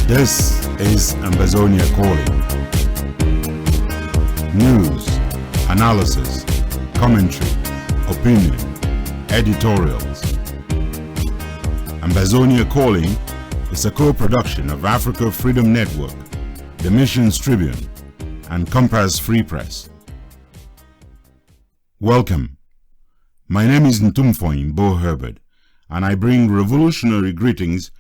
This is Ambazonia Calling. News, analysis, commentary, opinion, editorials. Ambazonia Calling is a co-production of Africa Freedom Network, the Missions Tribune, and Compass Free Press. Welcome. My name is Ntumfoyn Herbert, and I bring revolutionary greetings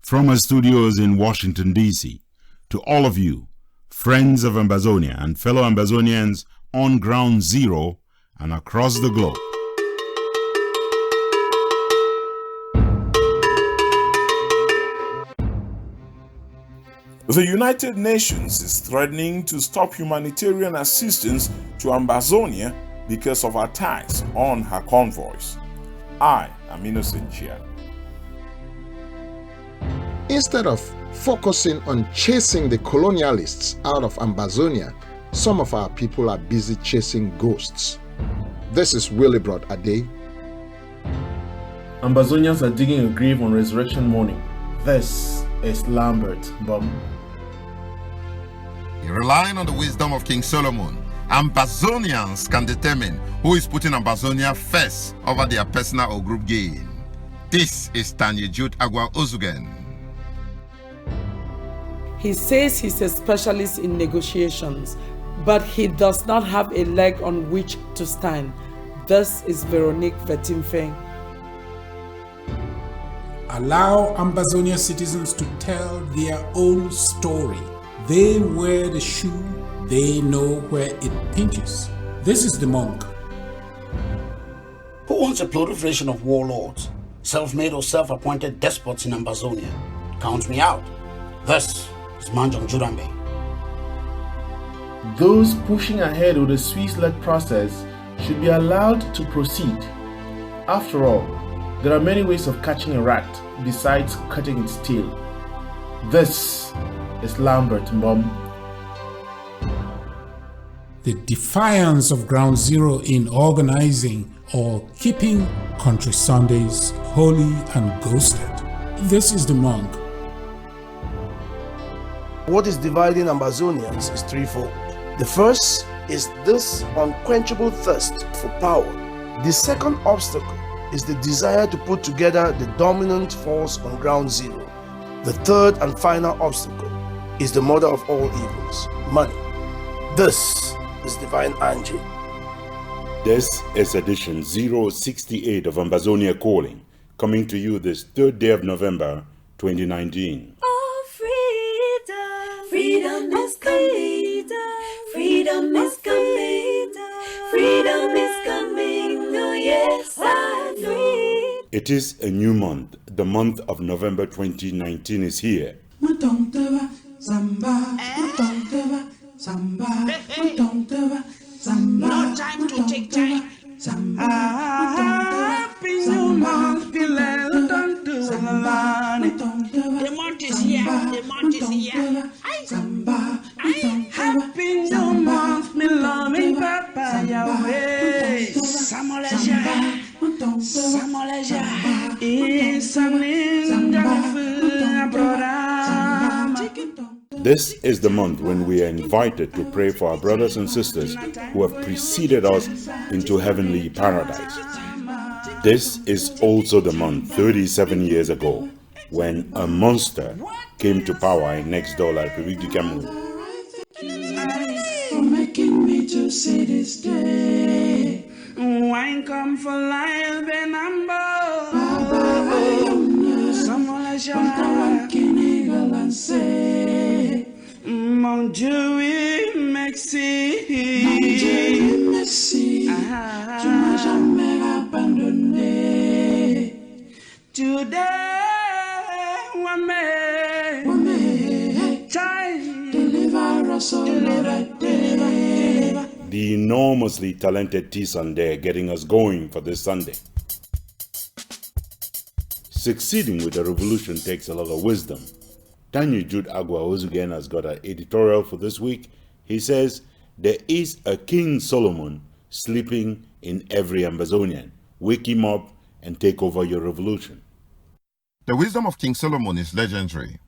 from our studios in Washington, D.C. to all of you, friends of Ambazonia and fellow Ambazonians on Ground Zero and across the globe. The United Nations is threatening to stop humanitarian assistance to Ambazonia because of attacks on her convoys. I am innocent here. Instead of focusing on chasing the colonialists out of Ambazonia, some of our people are busy chasing ghosts. This is Willibrod Ade. Ambazonians are digging a grave on resurrection morning. This is Lambert Bum. Relying on the wisdom of King Solomon, Ambazonians can determine who is putting Ambazonia first over their personal or group gain. This is Tanya Jude Agwa Ozugen. He says he's a specialist in negotiations, but he does not have a leg on which to stand. This is Veronique Vetimfeng. Allow Ambazonia citizens to tell their own story. They wear the shoe, they know where it pinches. This is the monk. Who wants a proliferation of warlords, self-made or self-appointed despots in Ambazonia? Count me out. This is Manjong Jurambe. Those pushing ahead with the Swiss-led process should be allowed to proceed. After all, there are many ways of catching a rat besides cutting its tail. This is Lambert Mbom. The defiance of Ground Zero in organizing or keeping Country Sundays holy and ghosted. This is the monk. What is dividing Ambazonians is threefold. The first is this unquenchable thirst for power. The second obstacle is the desire to put together the dominant force on Ground Zero. The third and final obstacle is the mother of all evils, money. This is Divine Angie. This is edition 068 of Ambazonia Calling, coming to you this 3rd day of November, 2019. Freedom is coming, freedom is coming, freedom is coming, oh yes, I'm free. It is a new month. The month of November 2019 is here. No time to take time. Happy new month, the month is here, the month is here. Happy new month, me loving papa, Yahweh. Samoleja, This is the month when we are invited to pray for our brothers and sisters who have preceded us into heavenly paradise. This is also the month 37 years ago when a monster came to power in next door La République du Cameroon. For making me to see this day. Wine come for life and I'm bold. Someone like say, Mon Dieu, merci. Tu m'as jamais abandonné. Today, Wame, deliver us, oh Lord, deliver. The enormously talented T-Sun there getting us going for this Sunday. Succeeding with a revolution takes a lot of wisdom. Tanya Jude Agwa Ozugen has got an editorial for this week. He says, there is a King Solomon sleeping in every Ambazonian. Wake him up and take over your revolution. The wisdom of King Solomon is legendary.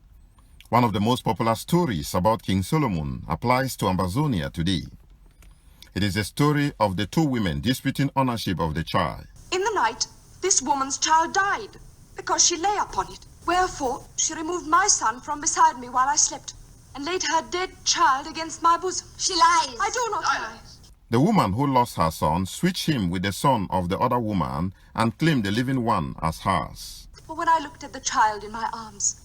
One of the most popular stories about King Solomon applies to Ambazonia today. It is the story of the two women disputing ownership of the child. In the night, this woman's child died because she lay upon it. Wherefore, she removed my son from beside me while I slept and laid her dead child against my bosom. She lies. I do not lie. The woman who lost her son switched him with the son of the other woman and claimed the living one as hers. But when I looked at the child in my arms,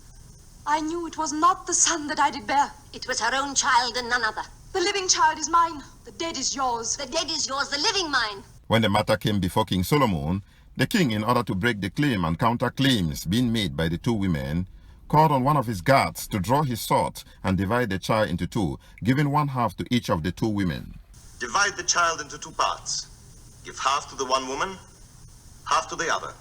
I knew it was not the son that I did bear. It was her own child and none other. The living child is mine. The dead is yours. The dead is yours, the living mine. When the matter came before King Solomon, the king, in order to break the claim and counter-claims being made by the two women, called on one of his guards to draw his sword and divide the child into two, giving one half to each of the two women. Divide the child into two parts. Give half to the one woman, half to the other.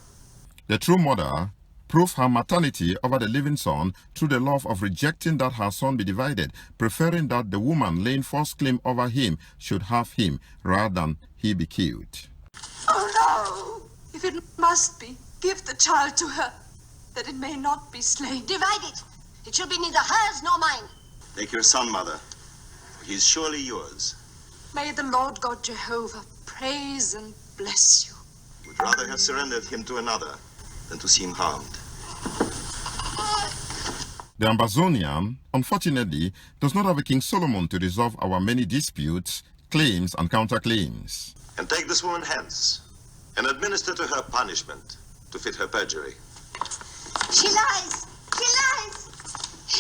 The true mother proved her maternity over the living son through the love of rejecting that her son be divided, preferring that the woman laying false claim over him should have him rather than he be killed. Oh no! If it must be, give the child to her, that it may not be slain. Divide it. It shall be neither hers nor mine. Take your son, mother. He is surely yours. May the Lord God Jehovah praise and bless you. Would rather have surrendered him to another than to see him harmed. The Ambazonian, unfortunately, does not have a King Solomon to resolve our many disputes, claims, and counterclaims. And take this woman hence, and administer to her punishment to fit her perjury. She lies! She lies!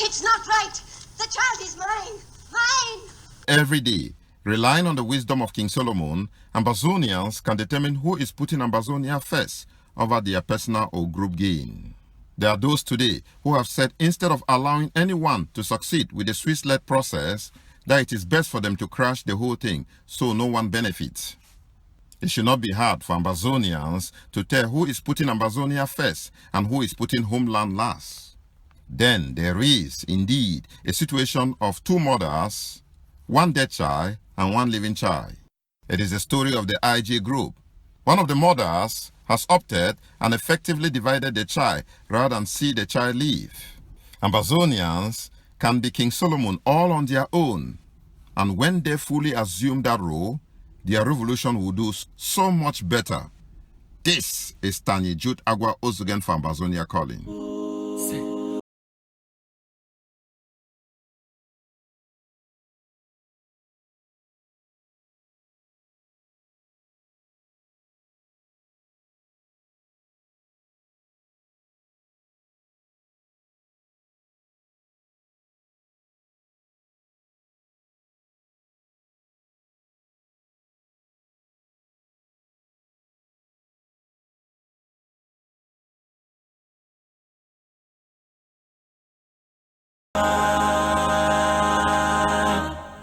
It's not right! The child is mine! Mine! Every day, relying on the wisdom of King Solomon, Ambazonians can determine who is putting Ambazonia first over their personal or group gain. There are those today who have said instead of allowing anyone to succeed with the Swiss-led process, that it is best for them to crash the whole thing so no one benefits. It should not be hard for Ambazonians to tell who is putting Ambazonia first and who is putting homeland last. Then there is, indeed, a situation of two mothers, one dead child and one living child. It is the story of the IG group. One of the mothers has opted and effectively divided the child rather than see the child live. Ambazonians can be King Solomon all on their own, and when they fully assume that role, their revolution will do so much better. This is Tanya Jude Agua Ozugen for Ambazonia Calling.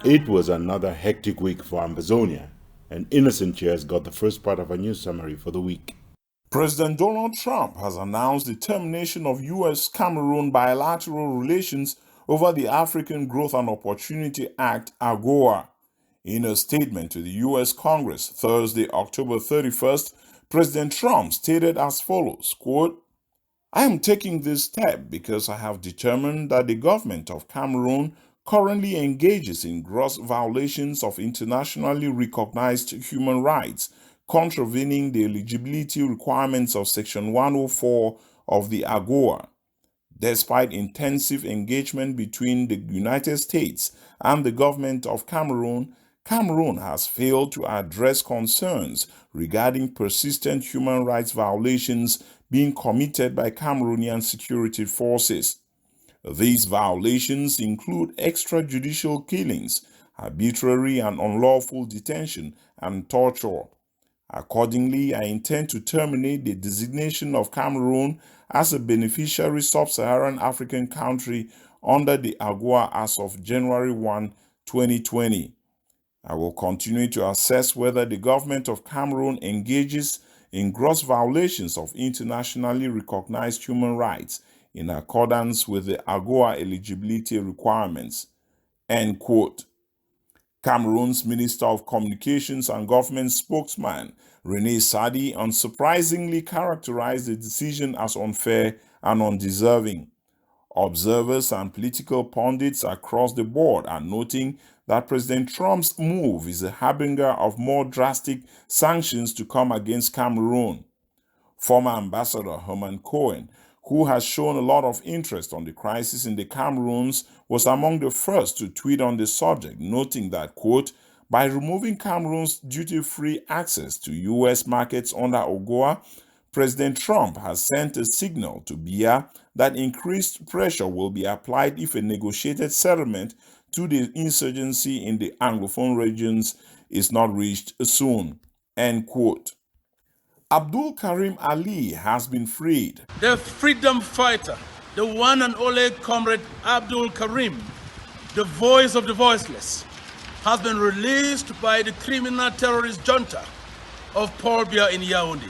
It was another hectic week for Ambazonia, and Innocent Cheers got the first part of a news summary for the week. President Donald Trump has announced the termination of U.S.-Cameroon bilateral relations over the African Growth and Opportunity Act, AGOA. In a statement to the U.S. Congress Thursday, October 31st, President Trump stated as follows, quote, "I am taking this step because I have determined that the government of Cameroon currently engages in gross violations of internationally recognized human rights, contravening the eligibility requirements of Section 104 of the AGOA. Despite intensive engagement between the United States and the government of Cameroon, Cameroon has failed to address concerns regarding persistent human rights violations being committed by Cameroonian security forces. These violations include extrajudicial killings, arbitrary and unlawful detention, and torture. Accordingly, I intend to terminate the designation of Cameroon as a beneficiary sub-Saharan African country under the AGOA as of January 1, 2020. I will continue to assess whether the government of Cameroon engages in gross violations of internationally recognized human rights in accordance with the AGOA eligibility requirements." End quote. Cameroon's Minister of Communications and Government spokesman René Sadi unsurprisingly characterized the decision as unfair and undeserving. Observers and political pundits across the board are noting that President Trump's move is a harbinger of more drastic sanctions to come against Cameroon. Former Ambassador Herman, who has shown a lot of interest on the crisis in the Cameroons, was among the first to tweet on the subject, noting that, quote, by removing Cameroon's duty-free access to U.S. markets under AGOA, President Trump has sent a signal to BIA that increased pressure will be applied if a negotiated settlement to the insurgency in the Anglophone regions is not reached soon, end quote. Abdul Karim Ali has been freed. The freedom fighter, the one and only Comrade Abdul Karim, the voice of the voiceless, has been released by the criminal terrorist junta of Paul Biya in Yaoundé.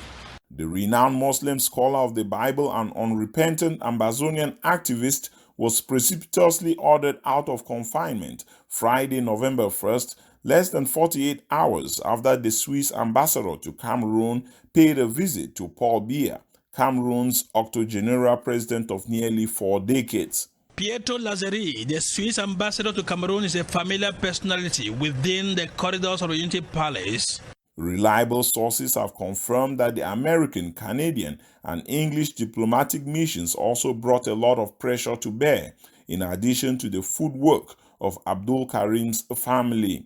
The renowned Muslim scholar of the Bible and unrepentant Ambazonian activist was precipitously ordered out of confinement Friday, November 1st, less than 48 hours after the Swiss ambassador to Cameroon paid a visit to Paul Biya, Cameroon's octogenarian president of nearly 4 decades. Pietro Lazzarini, the Swiss ambassador to Cameroon, is a familiar personality within the corridors of the Unity Palace. Reliable sources have confirmed that the American, Canadian, and English diplomatic missions also brought a lot of pressure to bear, in addition to the footwork of Abdul Karim's family.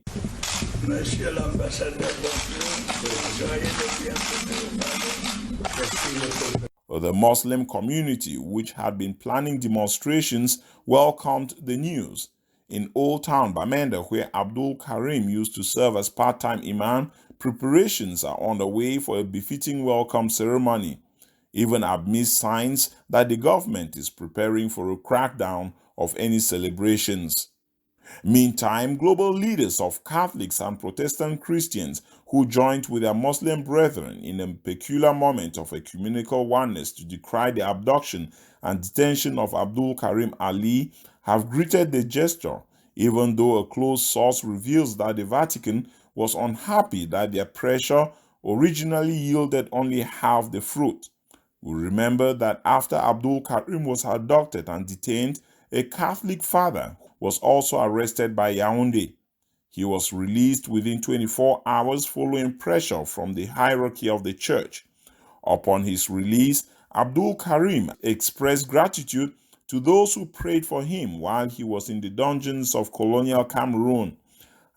The Muslim community, which had been planning demonstrations, welcomed the news. In Old Town, Bamenda, where Abdul Karim used to serve as part-time imam, preparations are underway for a befitting welcome ceremony, even amidst signs that the government is preparing for a crackdown of any celebrations. Meantime, global leaders of Catholics and Protestant Christians who joined with their Muslim brethren in a peculiar moment of ecumenical oneness to decry the abduction and detention of Abdul Karim Ali have greeted the gesture, even though a close source reveals that the Vatican was unhappy that their pressure originally yielded only half the fruit. We remember that after Abdul Karim was abducted and detained, a Catholic father was also arrested by Yaoundé. He was released within 24 hours following pressure from the hierarchy of the church. Upon his release, Abdul Karim expressed gratitude to those who prayed for him while he was in the dungeons of colonial Cameroon.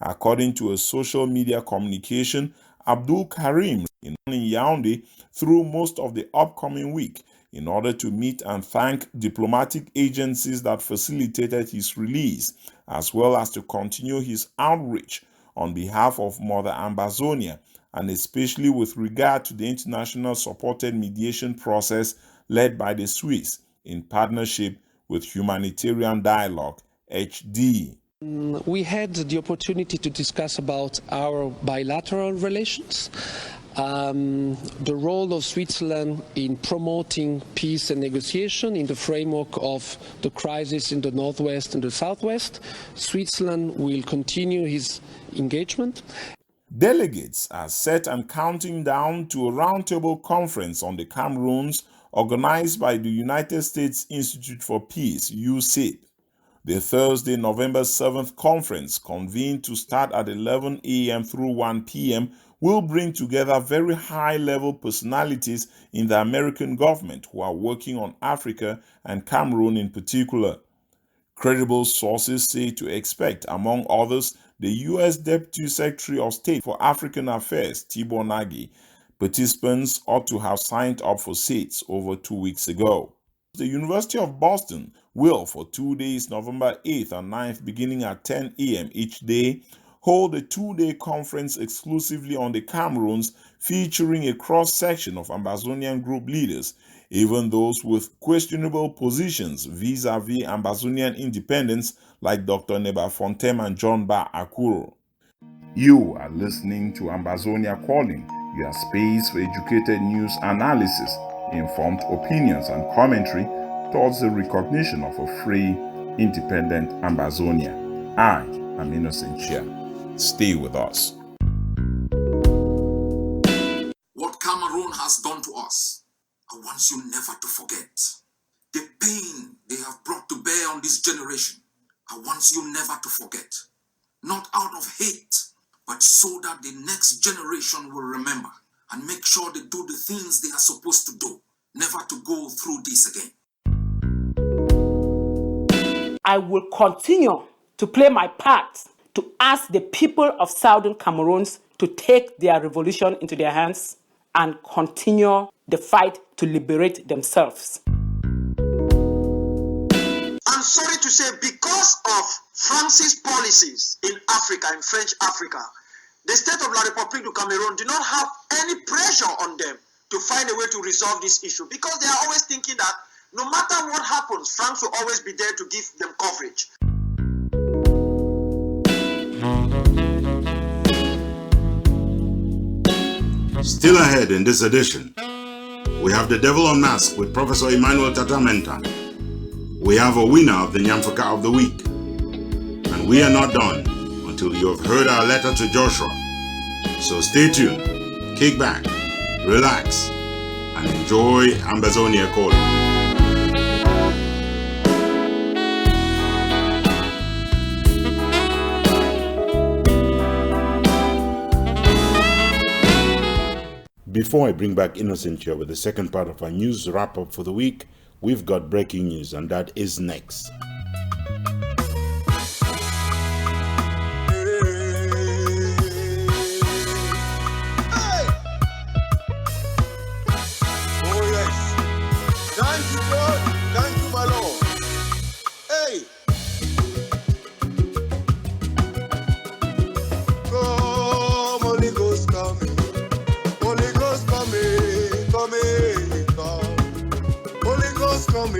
According to a social media communication, Abdul Karim in Yaoundé through most of the upcoming week in order to meet and thank diplomatic agencies that facilitated his release, as well as to continue his outreach on behalf of Mother Ambazonia, and especially with regard to the international supported mediation process led by the Swiss in partnership with Humanitarian Dialogue, HD. We had the opportunity to discuss about our bilateral relations, the role of Switzerland in promoting peace and negotiation in the framework of the crisis in the Northwest and the Southwest. Switzerland will continue his engagement. Delegates are set and counting down to a roundtable conference on the Cameroons organized by the United States Institute for Peace, USAID. The Thursday, November 7th conference, convened to start at 11 a.m. through 1 p.m., will bring together very high-level personalities in the American government who are working on Africa and Cameroon in particular. Credible sources say to expect, among others, the U.S. Deputy Secretary of State for African Affairs, Tibor Nagy. Participants ought to have signed up for seats over 2 weeks ago. The University of Boston will, for 2 days, November 8th and 9th, beginning at 10 a.m. each day, hold a 2-day conference exclusively on the Cameroons, featuring a cross-section of Ambazonian group leaders, even those with questionable positions vis-a-vis Ambazonian independence like Dr. Ntumfoyn and John Ba Akuro. You are listening to Ambazonia Calling, your space for educated news analysis, informed opinions and commentary towards the recognition of a free, independent Ambazonia. I am Ntumfoyn. Stay with us. What Cameroon has done to us, I want you never to forget. The pain they have brought to on this generation, I want you never to forget. Not out of hate, but so that the next generation will remember and make sure they do the things they are supposed to do, never to go through this again. I will continue to play my part to ask the people of Southern Cameroon to take their revolution into their hands and continue the fight to liberate themselves. I'm sorry to say, because of France's policies in Africa, in French Africa, the state of La République du Cameroon do not have any pressure on them to find a way to resolve this issue, because they are always thinking that no matter what happens, France will always be there to give them coverage. Still ahead in this edition, we have The Devil Unmasked with Professor Emmanuel Tatamenta. We have a winner of the Nyamfuka of the Week. And we are not done until you have heard our letter to Joshua. So stay tuned, kick back, relax, and enjoy Ambazonia Calling. Before I bring back Innocent here with the second part of our news wrap-up for the week, we've got breaking news, and that is next. Thank you, God. Thank you, my Lord. Hey. Come, Holy Ghost, come. Holy Ghost, come, come, come. Holy Ghost, come,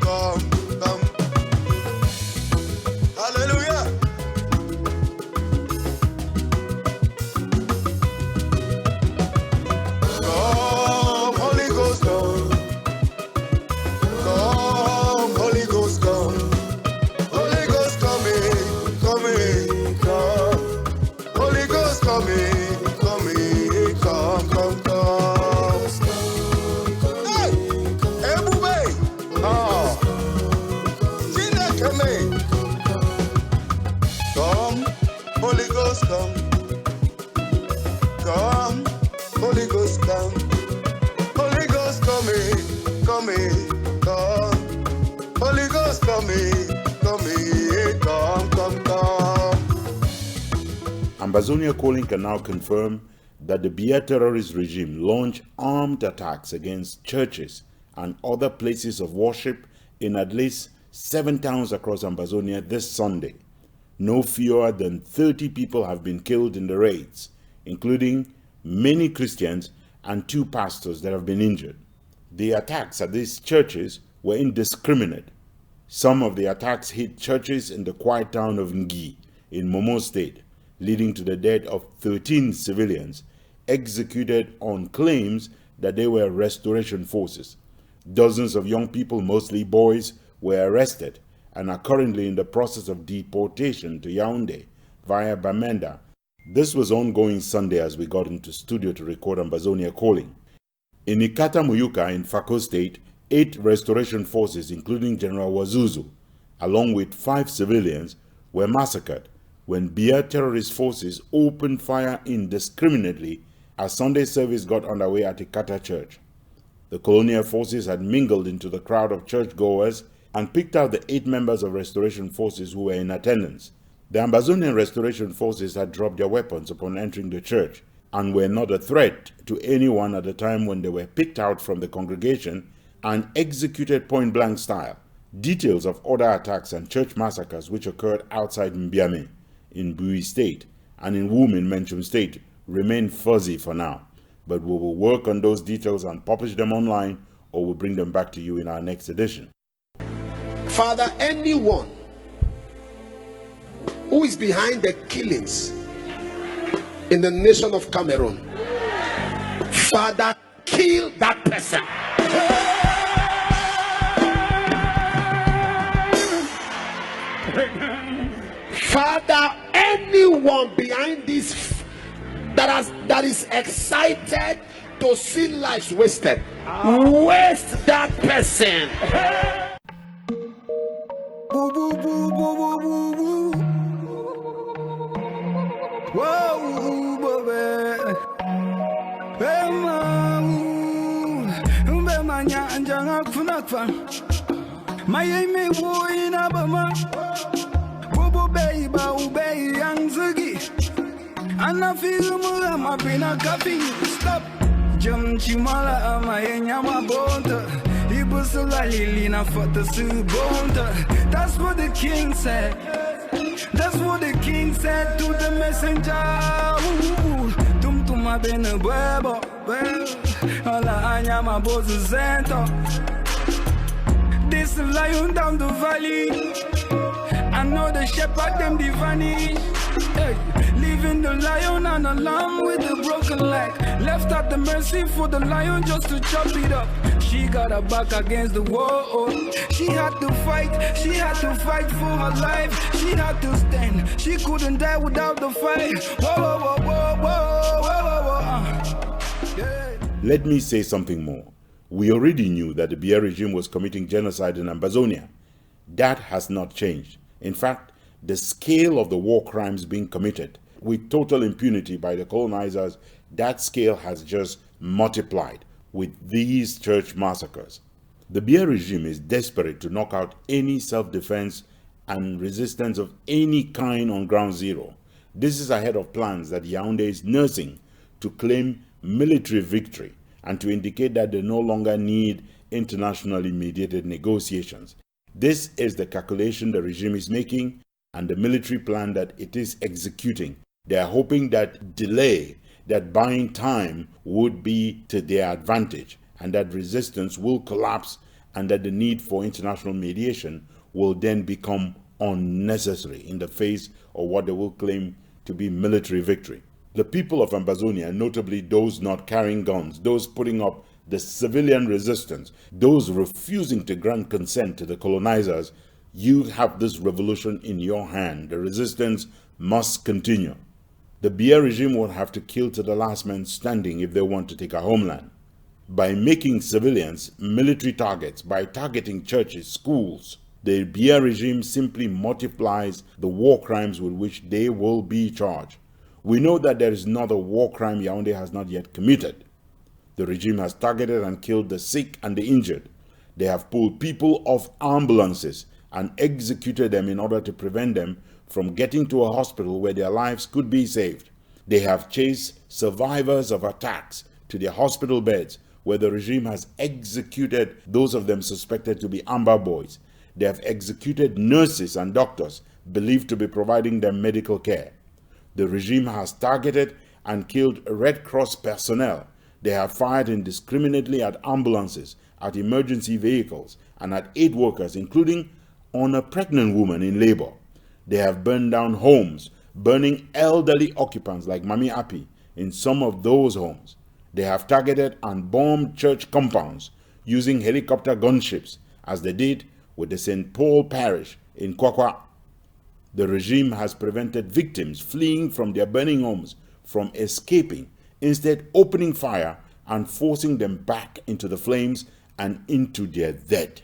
come, come. Hallelujah. Come, Holy Ghost, come. Come, Holy Ghost, come. Holy Ghost, come, come, come. Holy Ghost, come, come, come, come, come. Hey, Ebube, ah, Chineke, come, Holy Ghost, come. Come, Holy Ghost, come. Holy Ghost, come, come, come. Holy Ghost, come, come, come. Ambazonia Calling can now confirm that the Biya terrorist regime launched armed attacks against churches and other places of worship in at least 7 towns across Ambazonia this Sunday. No fewer than 30 people have been killed in the raids, including many Christians and 2 pastors that have been injured. The attacks at these churches were indiscriminate. Some of the attacks hit churches in the quiet town of Ngi in Momo State, leading to the death of 13 civilians executed on claims that they were restoration forces. Dozens of young people, mostly boys, were arrested and are currently in the process of deportation to Yaoundé via Bamenda. This was ongoing Sunday as we got into studio to record Ambazonia Calling. In Ikata Muyuka in FAKO State, 8 restoration forces, including General Wazuzu, along with 5 civilians, were massacred when Biya terrorist forces opened fire indiscriminately as Sunday service got underway at Ikata Church. The colonial forces had mingled into the crowd of churchgoers and picked out the 8 members of restoration forces who were in attendance. The Ambazonian restoration forces had dropped their weapons upon entering the church and were not a threat to anyone at the time when they were picked out from the congregation and executed point-blank style. Details of other attacks and church massacres which occurred outside Mbiame in Bui State and in Wum in MENCHUM State remain fuzzy for now, but we will work on those details and publish them online, or we'll bring them back to you in our next edition. Father, anyone who is behind the killings in the nation of Cameroon, Father, kill that person. Father, anyone behind this that is excited to see lives wasted, waste that person. makfa. My me wo in abama. Bobo baby ubei yang zugi. Ana feel mu ma bina kafi. Stop. Jam chimala ama nyama bonta. Ibusula lilina fata su bonta. That's what the king said. That's what the king said to the messenger. Tum tuma bene bwebo. Ala anyama bozu zento. This lion down the valley. I know the shepherd them they vanish. Hey, leaving the lion and the lamb with the broken leg. Left at the mercy for the lion just to chop it up. She got her back against the wall. She had to fight for her life. She had to stand. She couldn't die without the fight. Whoa, whoa, whoa, whoa, whoa, whoa, whoa. Yeah. Let me say something more. We already knew that the Biya regime was committing genocide in Ambazonia. That has not changed. In fact, the scale of the war crimes being committed with total impunity by the colonizers, that scale has just multiplied with these church massacres. The Biya regime is desperate to knock out any self-defense and resistance of any kind on ground zero. This is ahead of plans that Yaoundé is nursing to claim military victory and to indicate that they no longer need internationally mediated negotiations. This is the calculation the regime is making and the military plan that it is executing. They are hoping that delay, that buying time would be to their advantage and that resistance will collapse and that the need for international mediation will then become unnecessary in the face of what they will claim to be military victory. The people of Ambazonia, notably those not carrying guns, those putting up the civilian resistance, those refusing to grant consent to the colonizers, you have this revolution in your hand. The resistance must continue. The Biya regime will have to kill to the last man standing if they want to take a homeland. By making civilians military targets, by targeting churches, schools, the Biya regime simply multiplies the war crimes with which they will be charged. We know that there is not a war crime Yaoundé has not yet committed. The regime has targeted and killed the sick and the injured. They have pulled people off ambulances and executed them in order to prevent them from getting to a hospital where their lives could be saved. They have chased survivors of attacks to their hospital beds where the regime has executed those of them suspected to be Amber Boys. They have executed nurses and doctors believed to be providing them medical care. The regime has targeted and killed Red Cross personnel. They have fired indiscriminately at ambulances, at emergency vehicles, and at aid workers, including on a pregnant woman in labor. They have burned down homes, burning elderly occupants like Mami Api in some of those homes. They have targeted and bombed church compounds using helicopter gunships, as they did with the St. Paul Parish in Kwakwa. The regime has prevented victims fleeing from their burning homes from escaping, instead opening fire and forcing them back into the flames and into their death.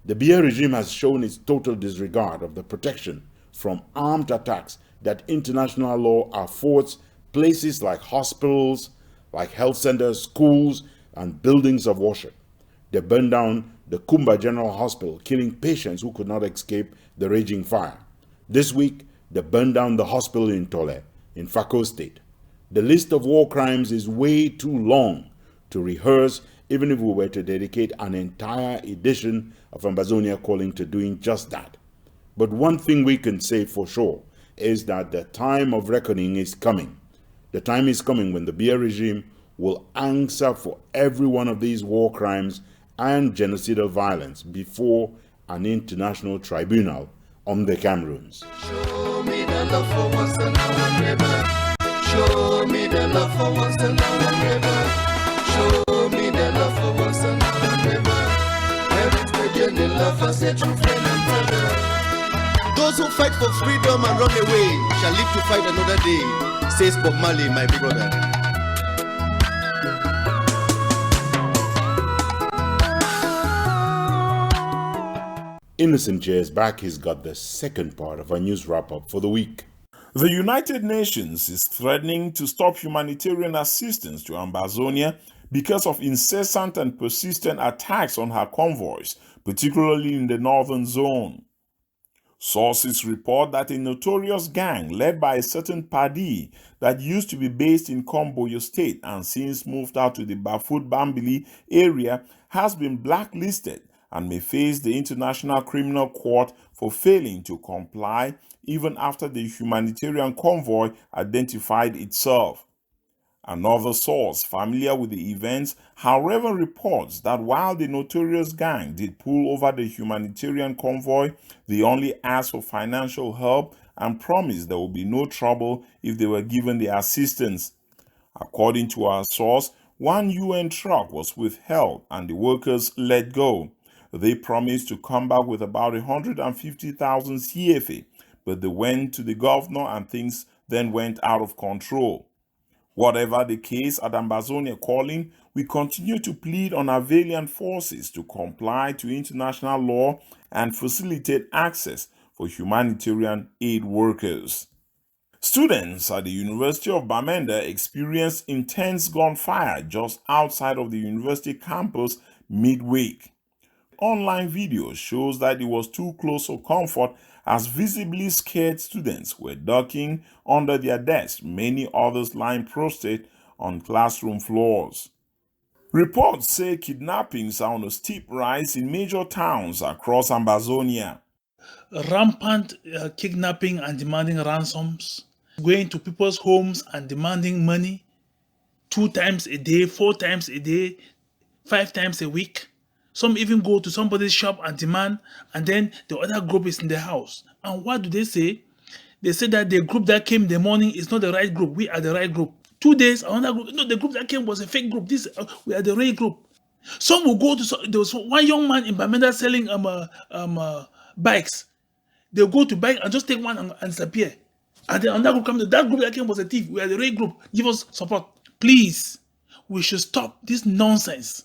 The Biya regime has shown its total disregard of the protection from armed attacks that international law affords places like hospitals, like health centers, schools, and buildings of worship. They burned down the Kumba General Hospital, killing patients who could not escape the raging fire. This week, they burned down the hospital in Tole, in FAKO state. The list of war crimes is way too long to rehearse, even if we were to dedicate an entire edition of Ambazonia Calling to doing just that. But one thing we can say for sure is that the time of reckoning is coming. The time is coming when the Biya regime will answer for every one of these war crimes and genocidal violence before an international tribunal on the Cameroons. Show me the love for once and now forever. Show me the love for once and now forever. Show me the love for once and now forever. Where is the genuine love as a true friend and brother? Those who fight for freedom and run away shall live to fight another day, says Bob Marley, my brother. Innocent Jay's back. He's got the second part of our news wrap-up for the week. The United Nations is threatening to stop humanitarian assistance to Ambazonia because of incessant and persistent attacks on her convoys, particularly in the northern zone. Sources report that a notorious gang led by a certain Padi that used to be based in BOYO State and since moved out to the Bafut-Bambili area has been blacklisted and may face the International Criminal Court for failing to comply even after the humanitarian convoy identified itself. Another source familiar with the events, however, reports that while the notorious gang did pull over the humanitarian convoy, they only asked for financial help and promised there would be no trouble if they were given the assistance. According to our source, one UN truck was withheld and the workers let go. They promised to come back with about 150,000 CFA, but they went to the governor and things then went out of control. Whatever the case at Ambazonia Calling, we continue to plead on our valiant forces to comply to international law and facilitate access for humanitarian aid workers. Students at the University of Bamenda experienced intense gunfire just outside of the university campus midweek. Online video shows that it was too close for comfort as visibly scared students were ducking under their desks, many others lying prostrate on classroom floors. Reports say kidnappings are on a steep rise in major towns across Ambazonia. Rampant kidnapping and demanding ransoms, going to people's homes and demanding money 2 times a day, 4 times a day, 5 times a week. Some even go to somebody's shop and demand, and then the other group is in the house. And what do they say? They say that the group that came in the morning is not the right group. We are the right group. 2 days, another group. No, the group that came was a fake group. We are the right group. Some will go to. There was one young man in Bamenda selling bikes. They'll go to bike and just take one and disappear. And then another group comes. That group that came was a thief. We are the right group. Give us support, please. We should stop this nonsense.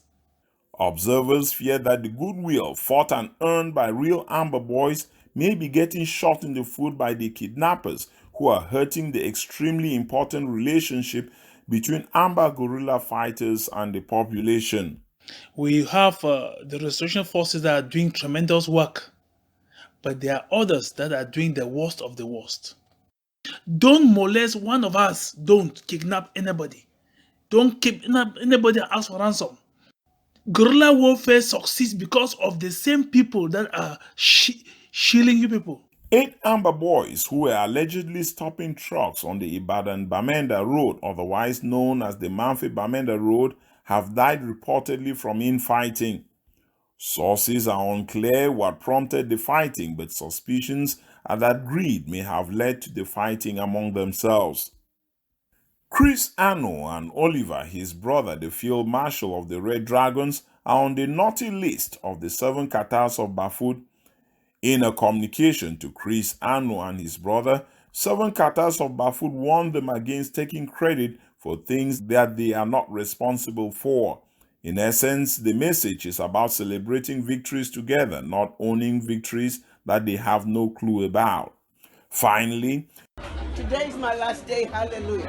Observers fear that the goodwill fought and earned by real Amber boys may be getting shot in the foot by the kidnappers who are hurting the extremely important relationship between Amber guerrilla fighters and the population. We have the restoration forces that are doing tremendous work, but there are others that are doing the worst of the worst. Don't molest one of us. Don't kidnap anybody. Don't kidnap anybody and ask for ransom. Guerrilla warfare succeeds because of the same people that are shilling you people. 8 Amber boys who were allegedly stopping trucks on the Ibadan-Bamenda Road, otherwise known as the Manfi-Bamenda Road, have died reportedly from infighting. Sources are unclear what prompted the fighting, but suspicions are that greed may have led to the fighting among themselves. Chris Anno and Oliver, his brother, the field marshal of the Red Dragons, are on the naughty list of the 7 Katars of Bafut. In a communication to Chris Anno and his brother, 7 Katars of Bafut warned them against taking credit for things that they are not responsible for. In essence, the message is about celebrating victories together, not owning victories that they have no clue about. Finally, today is my last day. Hallelujah.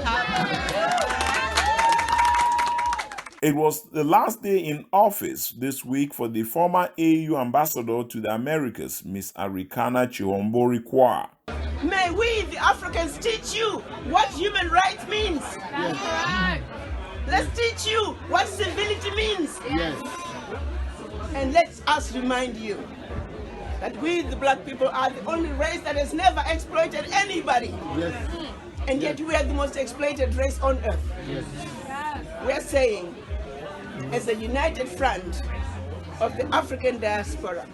It was the last day in office this week for the former AU ambassador to the Americas, Miss Arikana Chihombori Kwa. May we, the Africans, teach you what human rights means. Yes. Let's teach you what civility means. Yes. And let us remind you that we, the black people, are the only race that has never exploited anybody. Yes. And yet we are the most exploited race on earth. Yes. We are saying, as a united front of the African diaspora,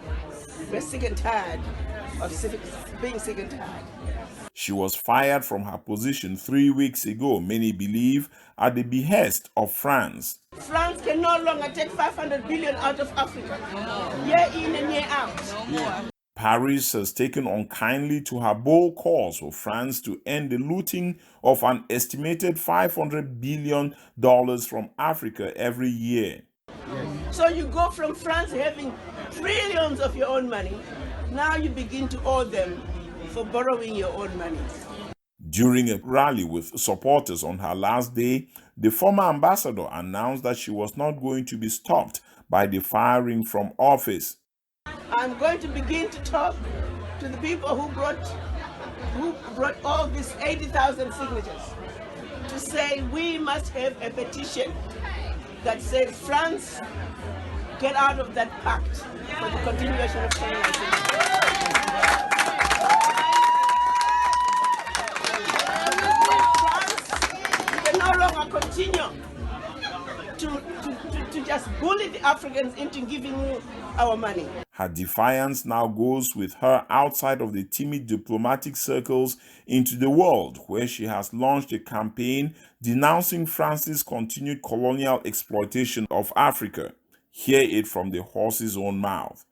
we're sick and tired of being sick and tired. She was fired from her position 3 weeks ago, many believe, at the behest of France. France can no longer take 500 billion out of Africa, year in and year out. Paris has taken unkindly to her bold calls for France to end the looting of an estimated $500 billion from Africa every year. So you go from France having trillions of your own money, now you begin to owe them for borrowing your own money. During a rally with supporters on her last day, the former ambassador announced that she was not going to be stopped by the firing from office. I'm going to begin to talk to the people who brought all these 80,000 signatures to say we must have a petition that says, France, get out of that pact for the continuation of colonization. No longer continue to just bully the Africans into giving you our money. Her defiance now goes with her outside of the timid diplomatic circles into the world, where she has launched a campaign denouncing France's continued colonial exploitation of Africa. Hear it from the horse's own mouth.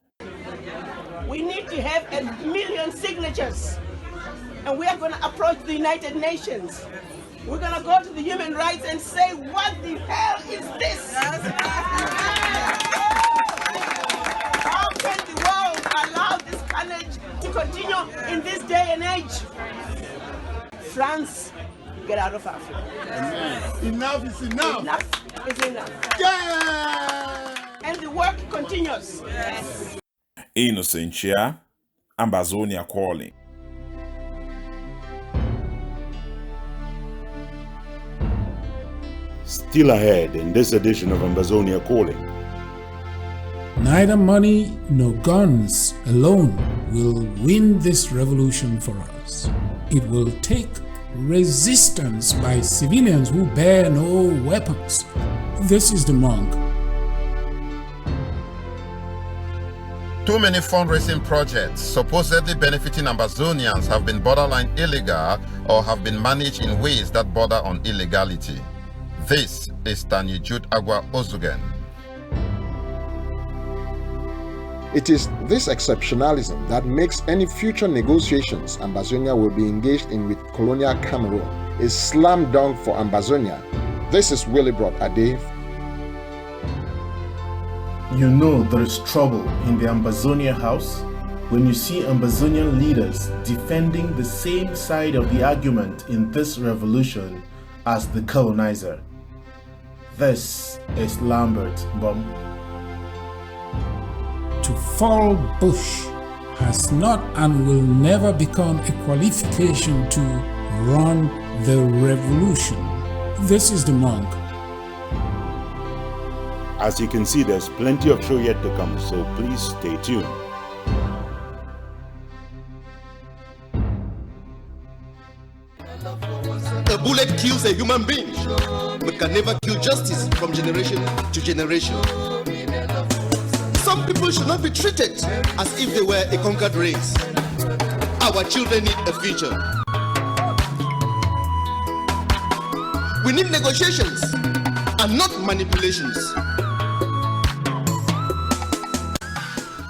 We need to have 1 million signatures, and we are going to approach the United Nations. We're going to go to the human rights and say, what the hell is this? How can the world allow this carnage to continue in this day and age? France, get out of Africa. Amen. Enough is enough. Enough is enough. Yeah! And the work continues. Yes. Innocent Chia, Ambazonia Calling. Still ahead in this edition of Ambazonia Calling. Neither money nor guns alone will win this revolution for us. It will take resistance by civilians who bear no weapons. This is the monk. Too many fundraising projects supposedly benefiting Ambazonians have been borderline illegal or have been managed in ways that border on illegality. This is Tani Jude Agua Ozugen. It is this exceptionalism that makes any future negotiations Ambazonia will be engaged in with colonial Cameroon a slam dunk for Ambazonia. This is Willibrod Ade. You know there is trouble in the Ambazonia house when you see Ambazonian leaders defending the same side of the argument in this revolution as the colonizer. This is Lambert Bum. To fall bush has not and will never become a qualification to run the revolution. This is the monk. As you can see, there's plenty of show yet to come, so please stay tuned. A bullet kills a human being, but can never kill justice from generation to generation. Some people should not be treated as if they were a conquered race. Our children need a future. We need negotiations and not manipulations.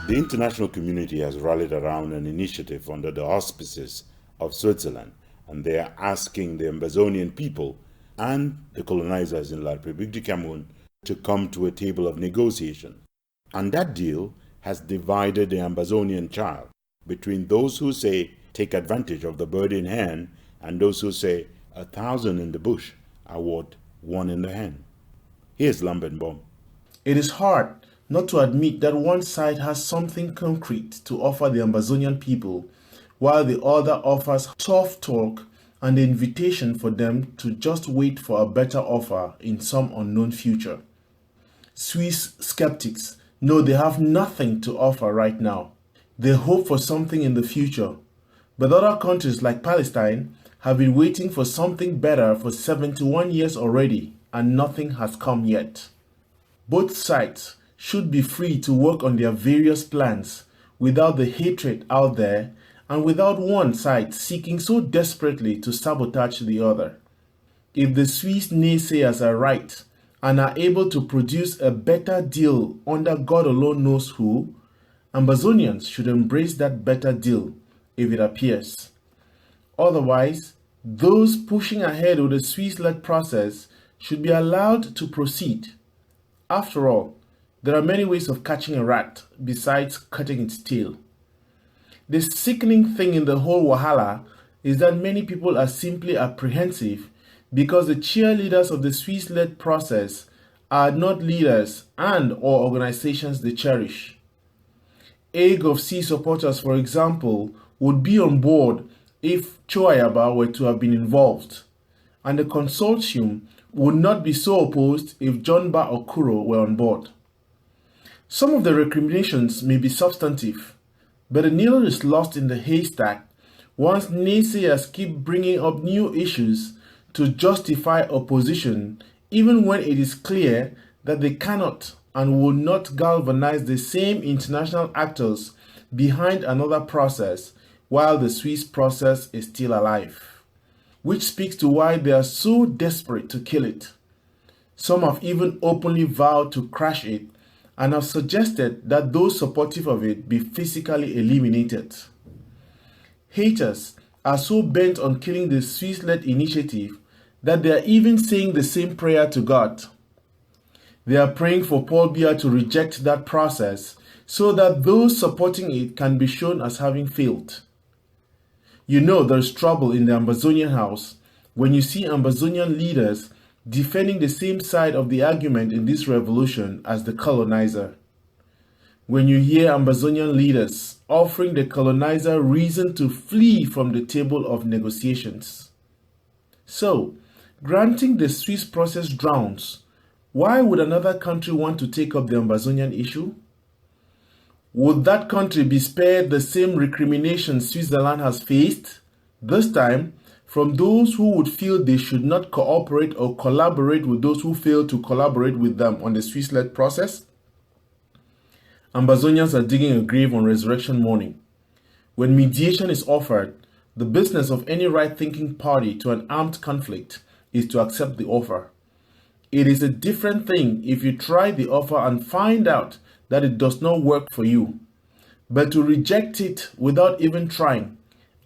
The international community has rallied around an initiative under the auspices of Switzerland, and they are asking the Ambazonian people and the colonizers in La République du Cameroun to come to a table of negotiation. And that deal has divided the Ambazonian child between those who say take advantage of the bird in hand and those who say 1,000 in the bush are worth 1 in the hand. Here's Lambenbaum. It is hard not to admit that one side has something concrete to offer the Ambazonian people, while the other offers tough talk and the invitation for them to just wait for a better offer in some unknown future. Swiss skeptics know they have nothing to offer right now. They hope for something in the future, but other countries like Palestine have been waiting for something better for 71 years already, and nothing has come yet. Both sides should be free to work on their various plans without the hatred out there and without one side seeking so desperately to sabotage the other. If the Swiss naysayers are right and are able to produce a better deal under God alone knows who, Ambazonians should embrace that better deal if it appears. Otherwise, those pushing ahead with the Swiss-led process should be allowed to proceed. After all, there are many ways of catching a rat besides cutting its tail. The sickening thing in the whole Wahala is that many people are simply apprehensive because the cheerleaders of the Swiss-led process are not leaders and/or organizations they cherish. AGOV-C supporters, for example, would be on board if Choayaba were to have been involved, and the consortium would not be so opposed if John Ba Okuro were on board. Some of the recriminations may be substantive, but the needle is lost in the haystack once naysayers keep bringing up new issues to justify opposition, even when it is clear that they cannot and will not galvanize the same international actors behind another process while the Swiss process is still alive, which speaks to why they are so desperate to kill it. Some have even openly vowed to crash it and have suggested that those supportive of it be physically eliminated. Haters are so bent on killing the Swiss-led initiative that they are even saying the same prayer to God. They are praying for Paul Biya to reject that process so that those supporting it can be shown as having failed. You know there's trouble in the Ambazonian house when you see Ambazonian leaders defending the same side of the argument in this revolution as the colonizer. When you hear Ambazonian leaders offering the colonizer reason to flee from the table of negotiations. So, granting the Swiss process drowns, why would another country want to take up the Ambazonian issue? Would that country be spared the same recriminations Switzerland has faced, this time from those who would feel they should not cooperate or collaborate with those who fail to collaborate with them on the Swiss-led process? Ambazonians are digging a grave on resurrection morning. When mediation is offered, the business of any right-thinking party to an armed conflict is to accept the offer. It is a different thing if you try the offer and find out that it does not work for you. But to reject it without even trying,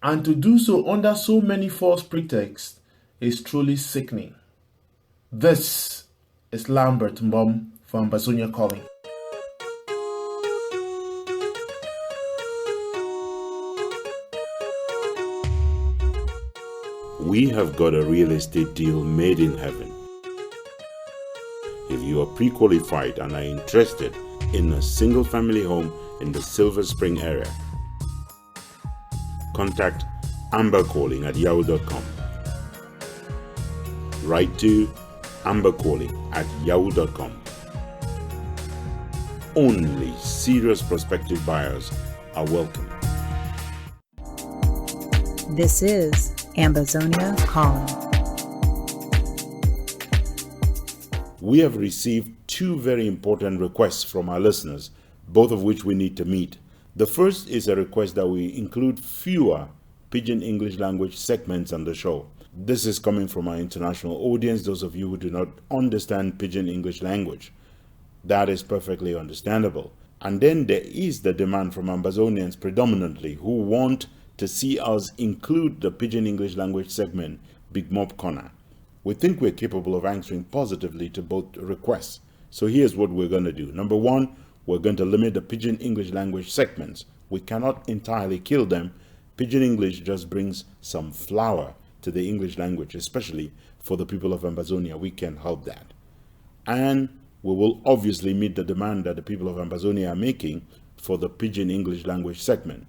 and to do so under so many false pretexts, is truly sickening. This is Lambert Mbom for Ambazonia Calling. We have got a real estate deal made in heaven. If you are pre-qualified and are interested in a single family home in the Silver Spring area, contact ambercalling@yahoo.com. Write to ambercalling@yahoo.com. Only serious prospective buyers are welcome. This is Ambazonia Calling. We have received two very important requests from our listeners, both of which we need to meet. The first is a request that we include fewer Pidgin English language segments on the show. This is coming from our international audience, those of you who do not understand Pidgin English language. That is perfectly understandable. And then there is the demand from Ambazonians predominantly who want to see us include the Pidgin English language segment, Big Mob Corner. We think we're capable of answering positively to both requests. So here's what we're going to do. Number one, we're going to limit the Pidgin English language segments. We cannot entirely kill them. Pidgin English just brings some flower to the English language, especially for the people of Ambazonia. We can help that. And we will obviously meet the demand that the people of Ambazonia are making for the Pidgin English language segment.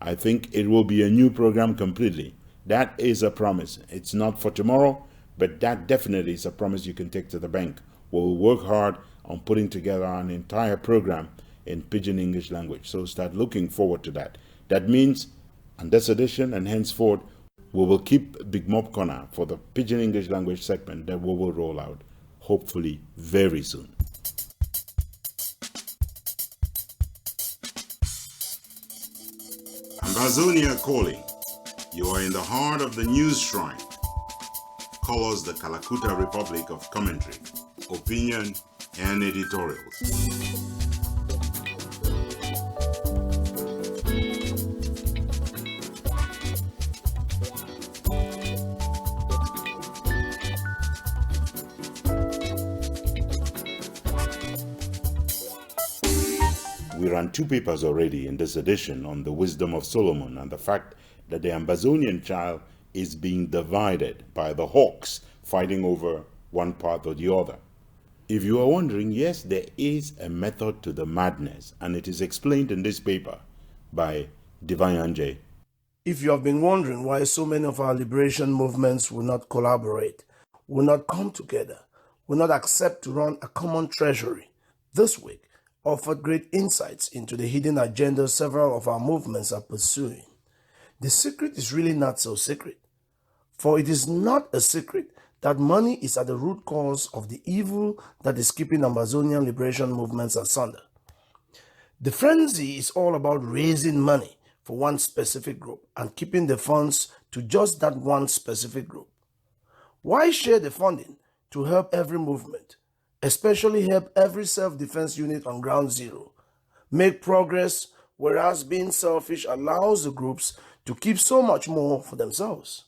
I think it will be a new program completely. That is a promise. It's not for tomorrow, but that definitely is a promise you can take to the bank. We'll work hard on putting together an entire program in Pidgin English language. So start looking forward to that. That means on this edition and henceforth, we will keep Big Mob Corner for the Pidgin English language segment that we will roll out, hopefully very soon. Ambazonia Calling. You are in the heart of the news shrine. Call us the Kalakuta Republic of Commentary, Opinion, and Editorials. We ran 2 papers already in this edition on the wisdom of Solomon and the fact that the Ambazonian child is being divided by the hawks fighting over one part or the other. If you are wondering, yes, there is a method to the madness, and it is explained in this paper by Divine Anje. If you have been wondering why so many of our liberation movements will not collaborate, will not come together, will not accept to run a common treasury, this week offered great insights into the hidden agenda several of our movements are pursuing. The secret is really not so secret, for it is not a secret that money is at the root cause of the evil that is keeping Ambazonian liberation movements asunder. The frenzy is all about raising money for one specific group and keeping the funds to just that one specific group. Why share the funding to help every movement, especially help every self-defense unit on ground zero, make progress, whereas being selfish allows the groups to keep so much more for themselves?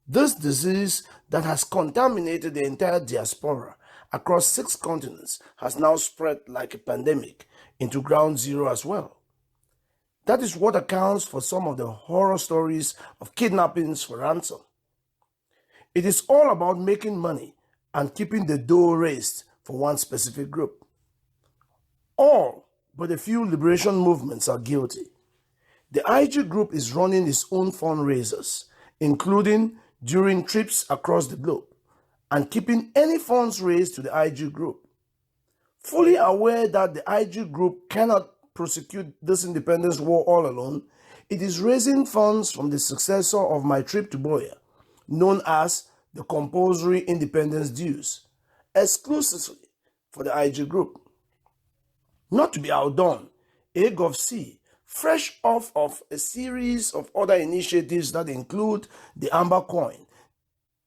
This disease that has contaminated the entire diaspora across 6 continents has now spread like a pandemic into ground zero as well. That is what accounts for some of the horror stories of kidnappings for ransom. It is all about making money and keeping the dough raised for one specific group. All but a few liberation movements are guilty. The IG group is running its own fundraisers, including during trips across the globe, and keeping any funds raised to the IG group. Fully aware that the IG group cannot prosecute this independence war all alone, it is raising funds from the successor of my trip to BOYO, known as the compulsory independence dues, exclusively for the IG group. Not to be outdone, AGovC, fresh off of a series of other initiatives that include the Amber Coin,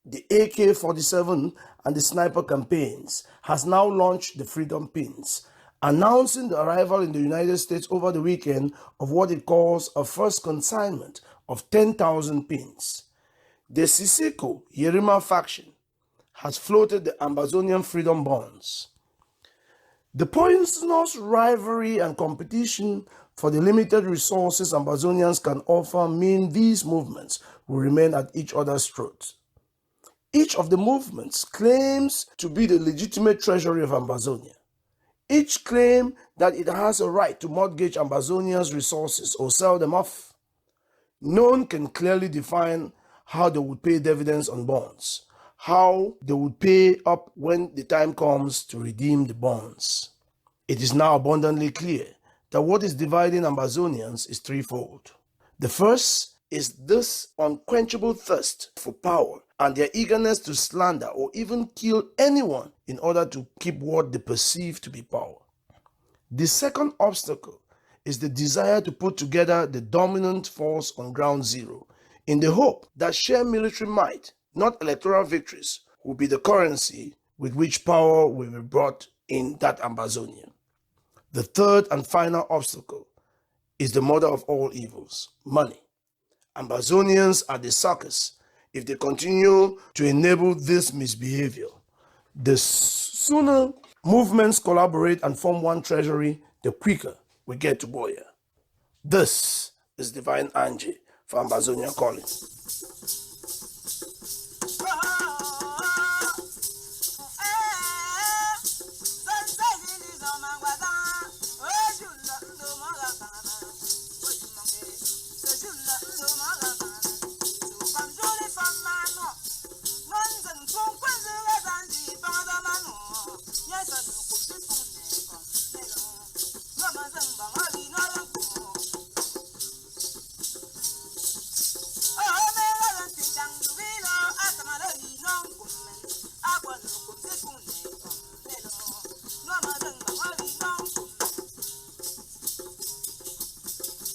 the AK-47 and the Sniper campaigns, has now launched the Freedom Pins, announcing the arrival in the United States over the weekend of what it calls a first consignment of 10,000 pins. The Siseko Yerima faction has floated the Ambazonian Freedom Bonds. The poisonous rivalry and competition for the limited resources Ambazonians can offer mean these movements will remain at each other's throats. Each of the movements claims to be the legitimate treasury of Ambazonia. Each claim that it has a right to mortgage Ambazonians' resources or sell them off. None can clearly define how they would pay dividends on bonds, how they would pay up when the time comes to redeem the bonds. It is now abundantly clear that what is dividing Ambazonians is threefold. The first is this unquenchable thirst for power and their eagerness to slander or even kill anyone in order to keep what they perceive to be power. The second obstacle is the desire to put together the dominant force on ground zero in the hope that sheer military might, not electoral victories, will be the currency with which power will be brought in that Ambazonia. The third and final obstacle is the mother of all evils, money. Ambazonians are the suckers if they continue to enable this misbehavior. The sooner movements collaborate and form one treasury, the quicker we get to BOYO. This is Divine Anje for Ambazonia Calling.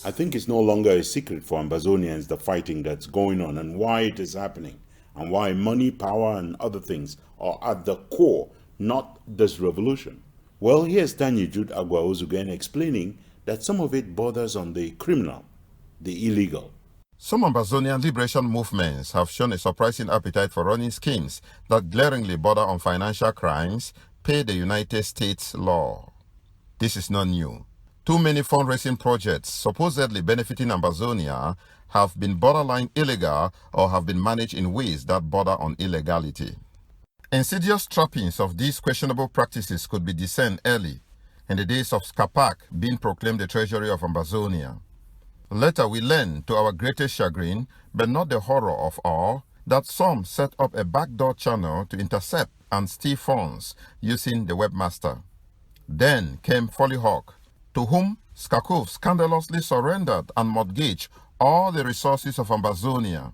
I think it's no longer a secret for Ambazonians the fighting that's going on and why it is happening, and why money, power, and other things are at the core, not this revolution. Well, here's Tanya Jude Agwaozugen explaining that some of it borders on the criminal, the illegal. Some Ambazonian liberation movements have shown a surprising appetite for running schemes that glaringly border on financial crimes, pay the United States law. This is not new. Too many fundraising projects supposedly benefiting Ambazonia have been borderline illegal or have been managed in ways that border on illegality. Insidious trappings of these questionable practices could be discerned early, in the days of SCAPAC being proclaimed the treasury of Ambazonia. Later we learned, to our greatest chagrin, but not the horror of all, that some set up a backdoor channel to intercept and steal funds using the webmaster. Then came Follyhawk, to whom SCACOV scandalously surrendered and mortgaged all the resources of Ambazonia.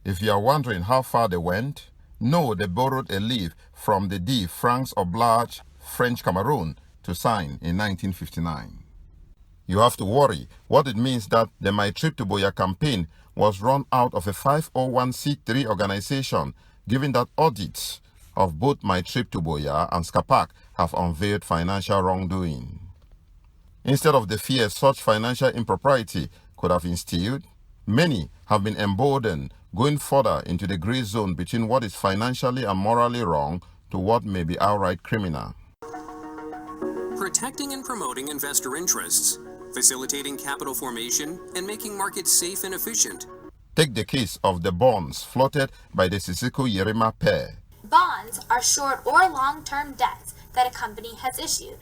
If you are wondering how far they went, no, they borrowed a leaf from the D. Francs Oblige French Cameroon to sign in 1959. You have to worry what it means that the My Trip to Boya campaign was run out of a 501c3 organization, given that audits of both My Trip to Boya and SCAPAC have unveiled financial wrongdoing. Instead of the fear such financial impropriety could have instilled, many have been emboldened, going further into the gray zone between what is financially and morally wrong to what may be outright criminal. Protecting and promoting investor interests, facilitating capital formation, and making markets safe and efficient. Take the case of the bonds floated by the Sisiko Yerima pair. Bonds are short or long-term debts that a company has issued.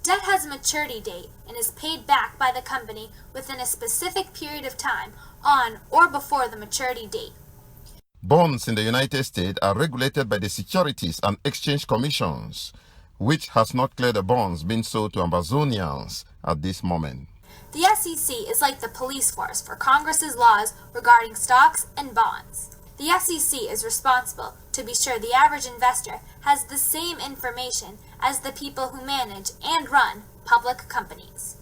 Debt has a maturity date and is paid back by the company within a specific period of time on or before the maturity date. Bonds in the United States are regulated by the Securities and Exchange Commissions, which has not cleared the bonds being sold to Ambazonians at this moment. The SEC is like the police force for Congress's laws regarding stocks and bonds. The SEC is responsible to be sure the average investor has the same information as the people who manage and run public companies.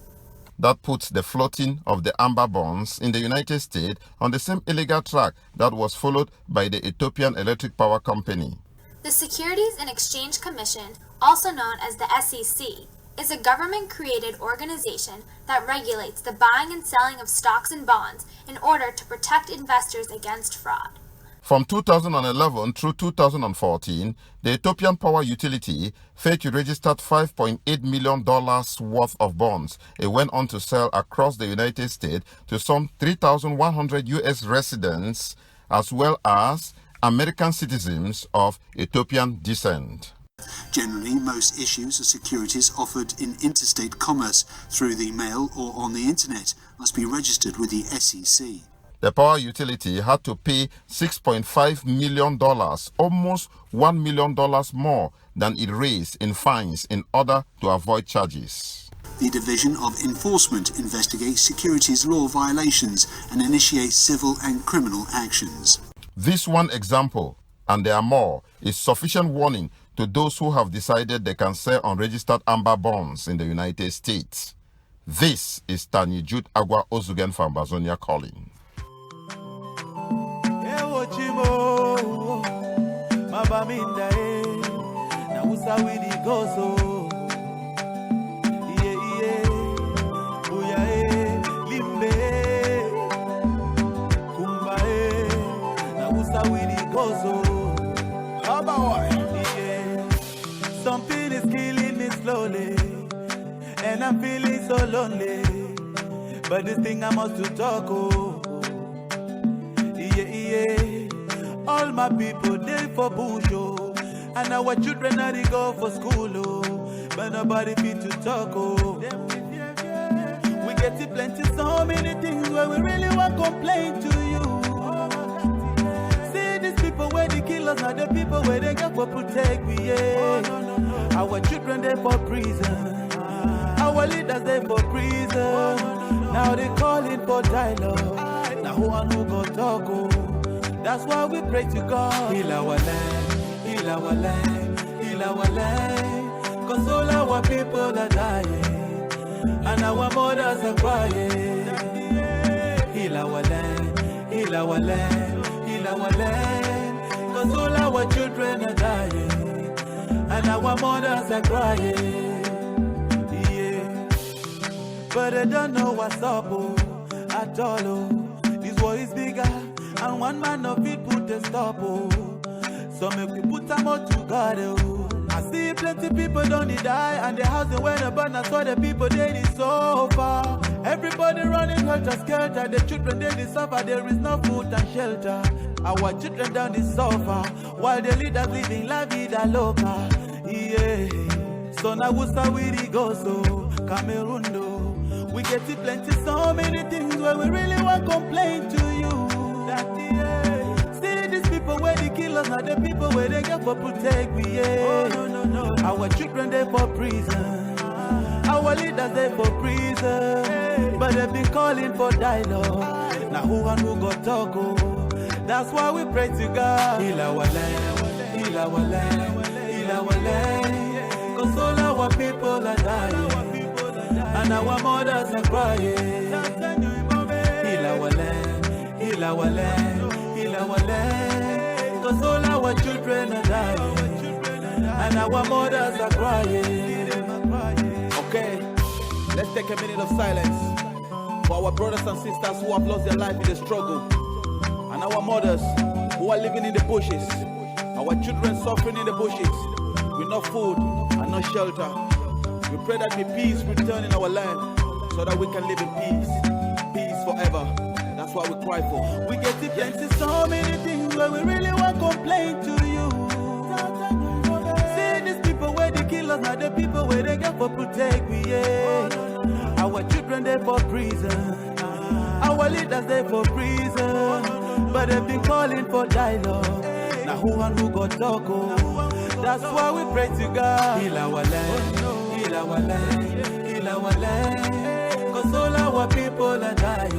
That puts the floating of the amber bonds in the United States on the same illegal track that was followed by the Ethiopian Electric Power Company. The Securities and Exchange Commission, also known as the SEC, is a government-created organization that regulates the buying and selling of stocks and bonds in order to protect investors against fraud. From 2011 through 2014, the Ethiopian Power Utility failed to register $5.8 million worth of bonds it went on to sell across the United States to some 3,100 U.S. residents as well as American citizens of Ethiopian descent. Generally, most issues are securities offered in interstate commerce through the mail or on the internet must be registered with the SEC. The power utility had to pay $6.5 million, almost $1 million more than it raised in fines in order to avoid charges. The Division of Enforcement investigates securities law violations and initiates civil and criminal actions. This one example, and there are more, is sufficient warning to those who have decided they can sell unregistered amber bonds in the United States. This is Tani Jude Agwa Ozugen for Ambazonia Calling. Something is killing me slowly, and I'm feeling so lonely. But this thing I must to talk, oh. Yeah. All my people, they for bush, oh. And our children are they go for school, oh. But nobody fit to talk, oh. We get it plenty, so many things where we really want to complain to you. See these people where they kill us, not the people where they get for protect me, yeah. Our children they for prison, our leaders they for prison. Now they calling for dialogue. Now who and who go talk, oh. That's why we pray to God. Heal our land, heal our land, heal our land. Cause all our people are dying, and our mothers are crying. Heal our land, heal our land, heal our land. Cause all our children are dying, and our mothers are crying. Yeah. But I don't know what's up, oh, at all, oh. This war is bigger, and one man of it put a stop, oh. So make we put them all together, oh. I see plenty people don't die, and the house they went burn, that's why the people they suffer. Everybody running helter-skelter, the children they suffer, there is no food and shelter. Our children down the suffer, while the leaders living la vida loca. Yeah, so now we start with the go so Cameroon do. We get to plenty, so many things where we really want to complain to you. That see these people where they kill us, not the people where they get for protect we. Yeah. Oh no. Our children they for prison, our leaders they for prison, but they've been calling for dialogue. Now who and who got talk? That's why we pray to God. Heal our land, heal our land, heal our land. Cause all our people are dying, and our mothers are crying. Heal our land, heal our land, heal our land. Cause all our children are dying, and our mothers are crying. Okay, let's take a minute of silence for our brothers and sisters who have lost their life in the struggle, and our mothers who are living in the bushes, our children suffering in the bushes with no food and no shelter. We pray that the peace return in our land so that we can live in peace, peace forever. That's what we cry for. We get to plenty, so many things where we really want to complain to you. See these people where they kill us, not the people where they get for protect we. Yeah. Our children they for prison, our leaders they for prison, but they've been calling for dialogue. Now who and who got talk? That's why we pray to God. Heal our land, heal our land, heal our land. Cause all our people are dying,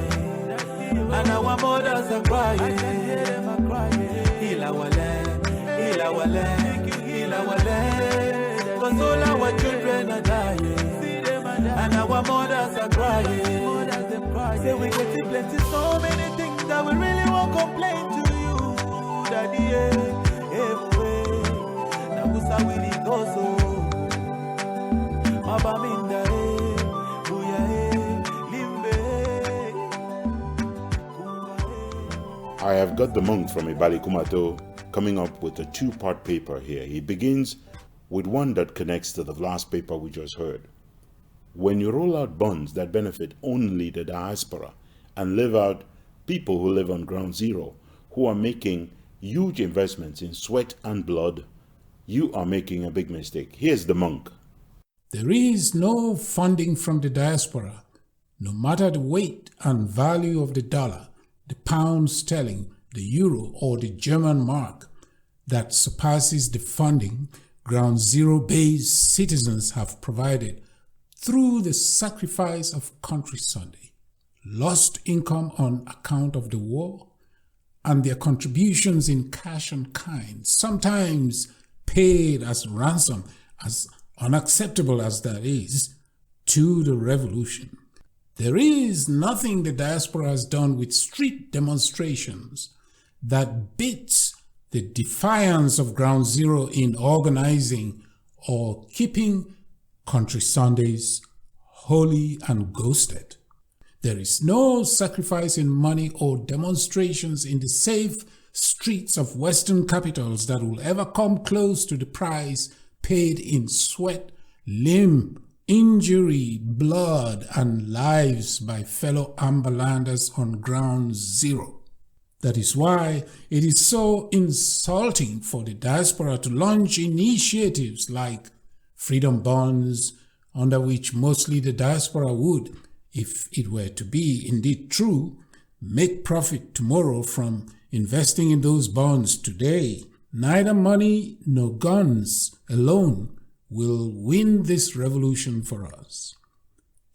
and our mothers are crying. Heal our land, heal our land, heal our land. Cause all our children are dying, and our mothers are crying. Say we get to plenty, so many things that we really want to complain to you, Daddy. Everywhere, now we start with the go so. Mabaminda, I have got the monk from Ibalikumato coming up with a two-part paper here. He begins with one that connects to the last paper we just heard. When you roll out bonds that benefit only the diaspora and leave out people who live on ground zero, who are making huge investments in sweat and blood, you are making a big mistake. Here's the monk. There is no funding from the diaspora, no matter the weight and value of the dollar, the pound sterling, the euro, or the German mark, that surpasses the funding ground zero-based citizens have provided through the sacrifice of Country Sunday, lost income on account of the war, and their contributions in cash and kind, sometimes paid as ransom, as unacceptable as that is, to the revolution. There is nothing the diaspora has done with street demonstrations that beats the defiance of Ground Zero in organizing or keeping Country Sundays holy and ghosted. There is no sacrifice in money or demonstrations in the safe streets of Western capitals that will ever come close to the price paid in sweat, limb, injury, blood, and lives by fellow Amberlanders on Ground Zero. That is why it is so insulting for the diaspora to launch initiatives like freedom bonds, under which mostly the diaspora would, if it were to be indeed true, make profit tomorrow from investing in those bonds today. Neither money nor guns alone will win this revolution for us.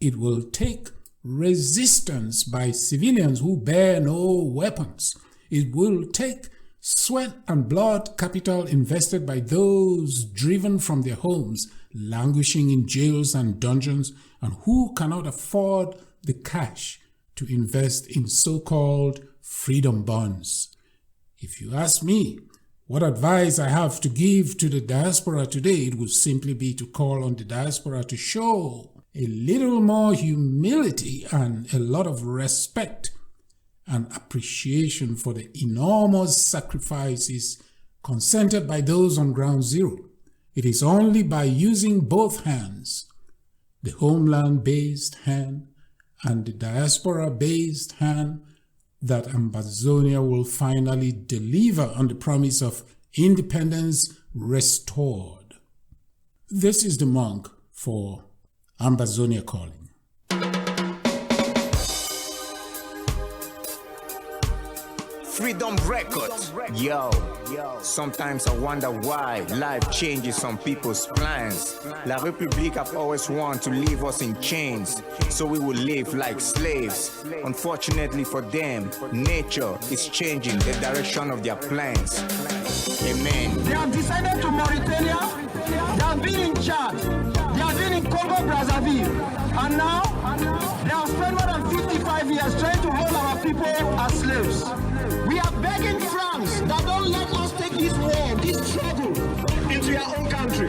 It will take resistance by civilians who bear no weapons. It will take sweat and blood capital invested by those driven from their homes, languishing in jails and dungeons, and who cannot afford the cash to invest in so-called freedom bonds. If you ask me what advice I have to give to the diaspora today, it would simply be to call on the diaspora to show a little more humility and a lot of respect and appreciation for the enormous sacrifices consented by those on Ground Zero, It is only by using both hands, the homeland-based hand and the diaspora-based hand, that Ambazonia will finally deliver on the promise of independence restored. This is the monk for Ambazonia Calling. Freedom Record. Yo, sometimes I wonder why life changes some people's plans. La République have always wanted to leave us in chains, so we will live like slaves. Unfortunately for them, nature is changing the direction of their plans. Amen. They have decided to Mauritania, they have been in Chad, they have been in Congo Brazzaville, and now they have spent more than 55 years trying to hold our people as slaves. We are begging France that don't let us take this war, this struggle into your own country.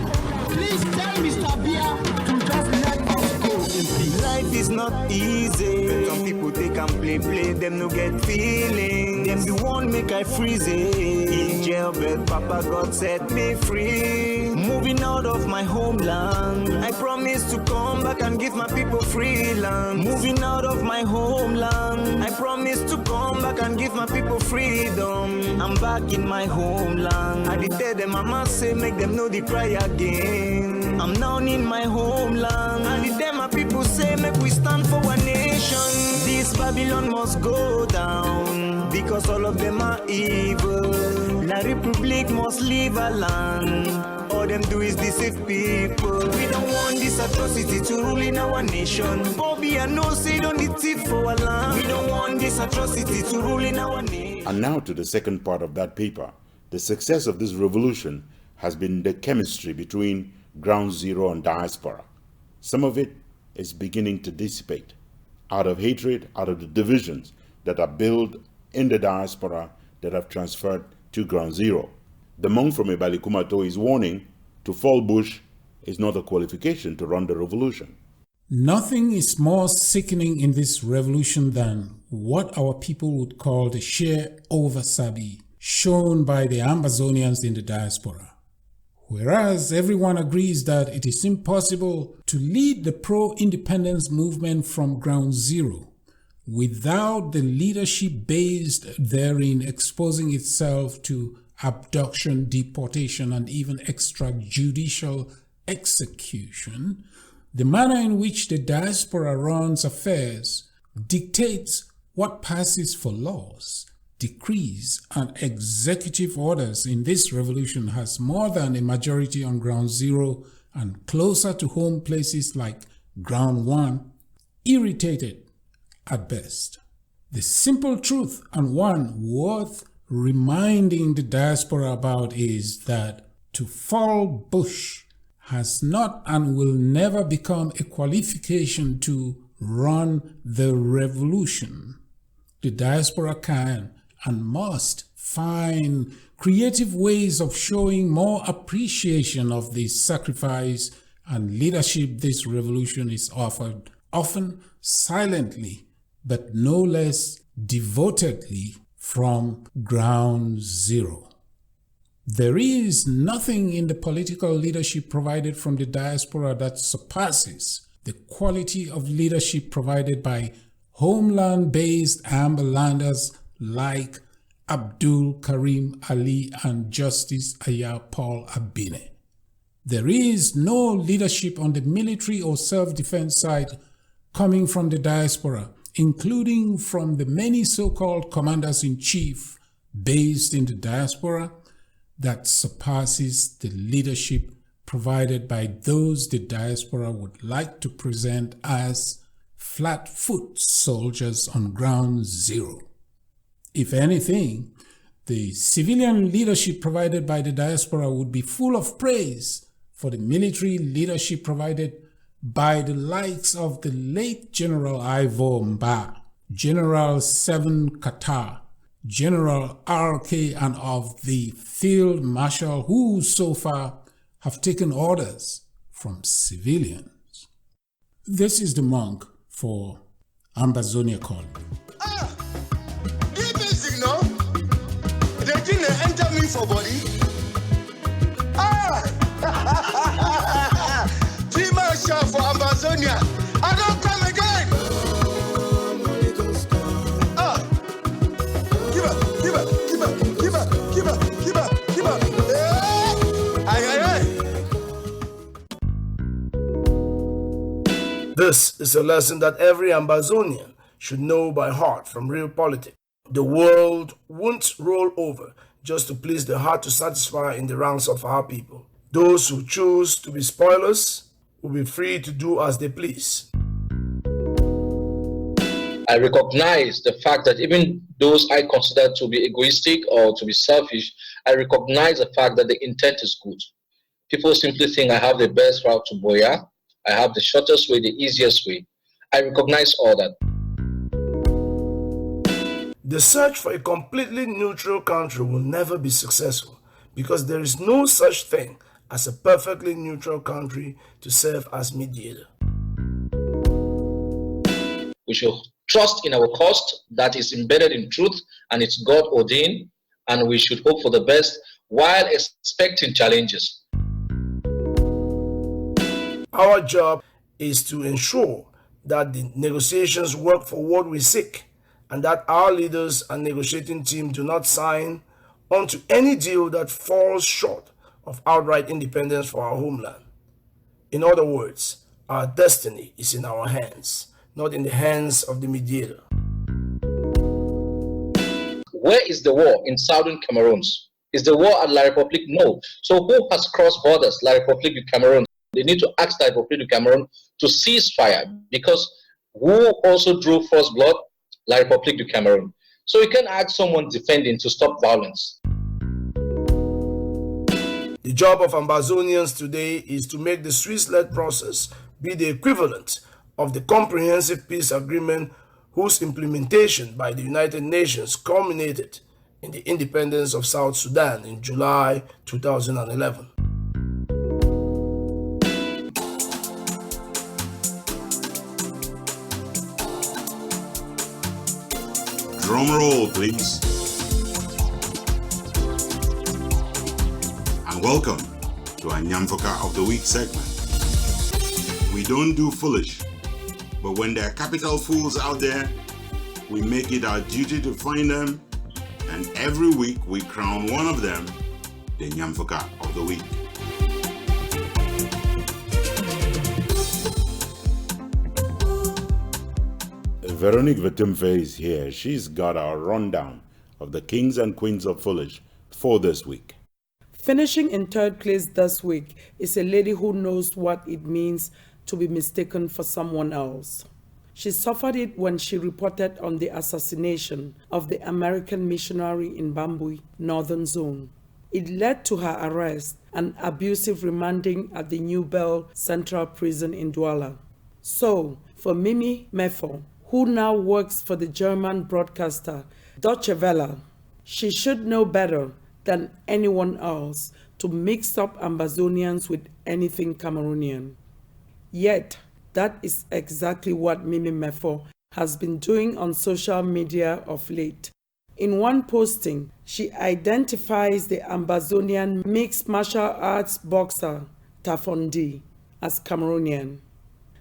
Please tell Mr. Bia to just let us go in peace. Life is not easy. Some people take and play, them no get feeling. Them the one make I freeze it. In jail, but Papa God set me free. Moving out of my homeland, I promise to come back and give my people free land. Moving out of my homeland, I promise to come back and give my people freedom. I'm back in my homeland. I did tell them, mama say, make them know they cry again. I'm now in my homeland. I did tell my people say, make we stand for one nation. This Babylon must go down, because all of them are evil. La République must leave a land. All them do is deceive people. We don't want this atrocity to rule in our nation. Bobby and no say don't need thief for our land. We don't want this atrocity to rule in our nation. And now to the second part of that paper. The success of this revolution has been the chemistry between Ground Zero and diaspora. Some of it is beginning to dissipate out of hatred, out of the divisions that are built in the diaspora that have transferred to Ground Zero. The monk from Ibalikumato is warning to fall bush is not a qualification to run the revolution. Nothing is more sickening in this revolution than what our people would call the sheer oversabi shown by the Ambazonians in the diaspora. Whereas everyone agrees that it is impossible to lead the pro-independence movement from Ground Zero without the leadership based therein exposing itself to abduction, deportation, and even extrajudicial execution, the manner in which the diaspora runs affairs dictates what passes for laws, decrees, and executive orders in this revolution has more than a majority on Ground Zero and closer to home places like Ground One, irritated at best. The simple truth, and one worth reminding the diaspora about, is that to fall bush has not and will never become a qualification to run the revolution. The diaspora can and must find creative ways of showing more appreciation of the sacrifice and leadership this revolution is offered, often silently, but no less devotedly, from Ground Zero. There is nothing in the political leadership provided from the diaspora that surpasses the quality of leadership provided by homeland-based Amberlanders like Abdul Karim Ali and Justice Aya Paul Abine. There is no leadership on the military or self-defense side coming from the diaspora, including from the many so-called commanders-in-chief based in the diaspora, that surpasses the leadership provided by those the diaspora would like to present as flat-foot soldiers on Ground Zero. If anything, the civilian leadership provided by the diaspora would be full of praise for the military leadership provided by the likes of the late General Ivo Mba, General Seven Qatar, General R.K., and of the Field Marshal, who so far have taken orders from civilians. This is the monk for Ambazonia Calling. This basic, no? They didn't enter me for body. Ambazonia. I don't come again. Give up. This is a lesson that every Ambazonian should know by heart from real politics. The world won't roll over just to please the heart to satisfy in the ranks of our people. Those who choose to be spoilers will be free to do as they please. I recognize the fact that even those I consider to be egoistic or to be selfish, I recognize the fact that the intent is good. People simply think I have the best route to Boya, I have the shortest way, the easiest way. I recognize all that. The search for a completely neutral country will never be successful because there is no such thing as a perfectly neutral country to serve as mediator. We should trust in our cost that is embedded in truth and it's God ordained, and we should hope for the best while expecting challenges. Our job is to ensure that the negotiations work for what we seek and that our leaders and negotiating team do not sign onto any deal that falls short of outright independence for our homeland. In other words, our destiny is in our hands, not in the hands of the mediator. Where is the war in southern Cameroon? Is the war at La République? No. So who has crossed borders? La République du Cameroon. They need to ask La République du Cameroon to cease fire, because who also drew first blood? La République du Cameroon. So you can ask someone defending to stop violence. The job of Ambazonians today is to make the Swiss-led process be the equivalent of the comprehensive peace agreement whose implementation by the United Nations culminated in the independence of South Sudan in July 2011. Drum roll, please. And welcome to our Nyamfoka of the Week segment. We don't do foolish, but when there are capital fools out there, we make it our duty to find them, and every week we crown one of them the Nyamfoka of the Week. Veronique Vetumfe is here. She's got our rundown of the kings and queens of foolish for this week. Finishing in third place this week is a lady who knows what it means to be mistaken for someone else. She suffered it when she reported on the assassination of the American missionary in Bambui, Northern Zone. It led to her arrest and abusive remanding at the New Bell Central Prison in Douala. So, for Mimi Mefo, who now works for the German broadcaster Deutsche Welle, she should know better than anyone else to mix up Ambazonians with anything Cameroonian. Yet, that is exactly what Mimi Mefo has been doing on social media of late. In one posting, she identifies the Ambazonian mixed martial arts boxer Ntumfoyn as Cameroonian.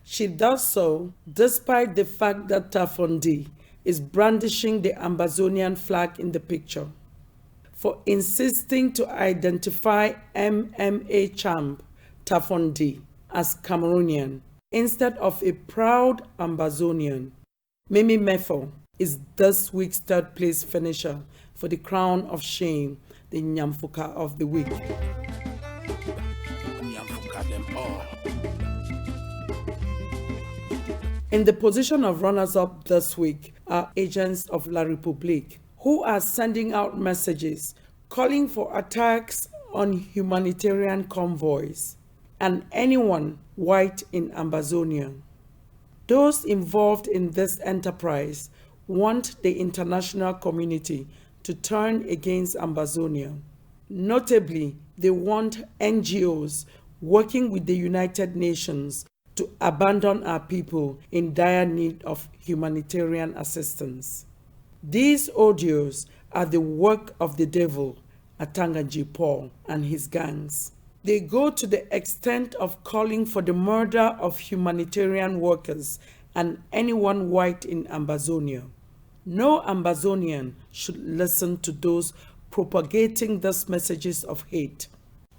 She does so despite the fact that Ntumfoyn is brandishing the Ambazonian flag in the picture. For insisting to identify MMA champ Ntumfoyn as Cameroonian instead of a proud Ambazonian, Mimi Mefo is this week's third place finisher for the crown of shame, the Nyamfoka of the Week. Nyamfoka them all. In the position of runners-up this week are agents of La République, who are sending out messages calling for attacks on humanitarian convoys and anyone white in Ambazonia. Those involved in this enterprise want the international community to turn against Ambazonia. Notably, they want NGOs working with the United Nations to abandon our people in dire need of humanitarian assistance. These audios are the work of the devil, Atangaji Paul and his gangs. They go to the extent of calling for the murder of humanitarian workers and anyone white in Ambazonia. No Ambazonian should listen to those propagating these messages of hate.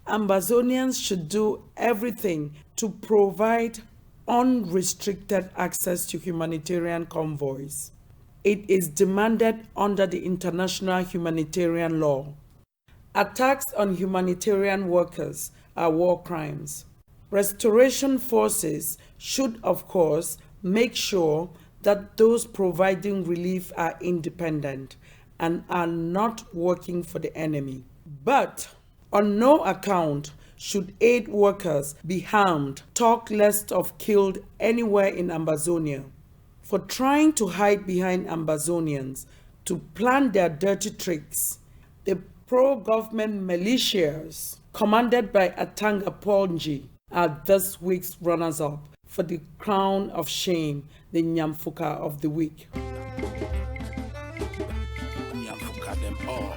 Ambazonians should do everything to provide unrestricted access to humanitarian convoys. It is demanded under the international humanitarian law. Attacks on humanitarian workers are war crimes. Restoration forces should, of course, make sure that those providing relief are independent and are not working for the enemy. But on no account should aid workers be harmed, talk less of killed anywhere in Ambazonia. For trying to hide behind Ambazonians to plan their dirty tricks, the pro-government militias, commanded by Atanga Ponji, are this week's runners-up for the crown of shame, the Nyamfuka of the week. Nyamfuka them all.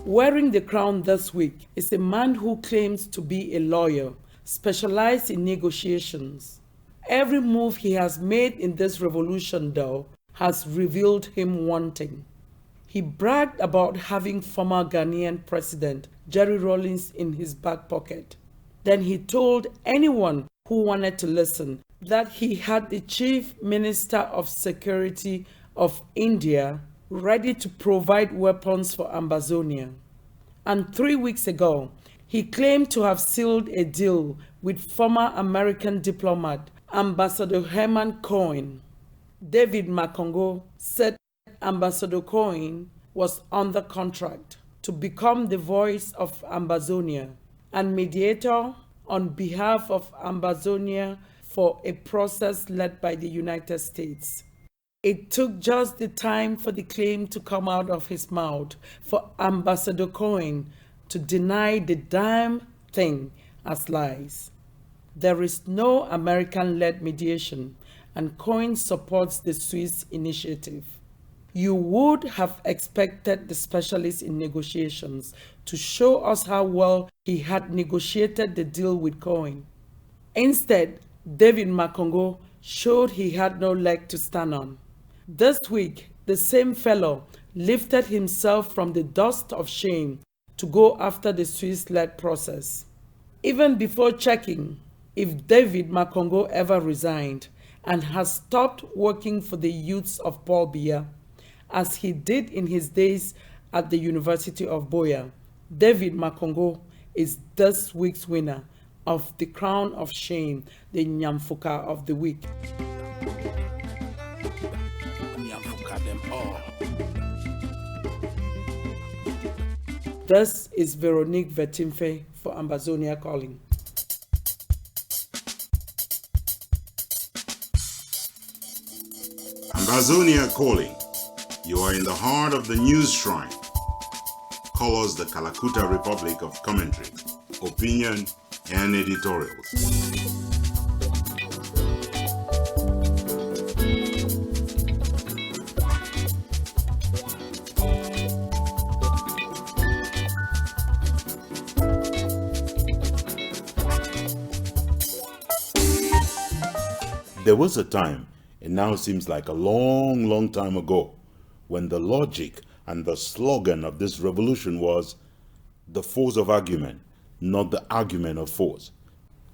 Wearing the crown this week is a man who claims to be a lawyer, specialized in negotiations. Every move he has made in this revolution, though, has revealed him wanting. He bragged about having former Ghanaian President Jerry Rawlings in his back pocket. Then he told anyone who wanted to listen that he had the Chief Minister of Security of India ready to provide weapons for Ambazonia. And 3 weeks ago, he claimed to have sealed a deal with former American diplomat Ambassador Herman Cohen. David Makongo said Ambassador Cohen was under contract to become the voice of Ambazonia and mediator on behalf of Ambazonia for a process led by the United States. It took just the time for the claim to come out of his mouth for Ambassador Cohen to deny the damn thing as lies. There is no American-led mediation, and Cohen supports the Swiss initiative. You would have expected the specialist in negotiations to show us how well he had negotiated the deal with Cohen. Instead, David Makongo showed he had no leg to stand on. This week, the same fellow lifted himself from the dust of shame to go after the Swiss-led process. Even before checking if David Makongo ever resigned and has stopped working for the youths of Paul Biya, as he did in his days at the University of BOYO, David Makongo is this week's winner of the crown of shame, the Nyamfuka of the week. Them all. This is Veronique Vetimfe for Ambazonia Calling. Ambazonia Calling. You are in the heart of the news shrine. Call us the Kalakuta Republic of commentary, opinion, and editorials. There was a time, it now seems like a long time ago, when the logic and the slogan of this revolution was the force of argument, not the argument of force.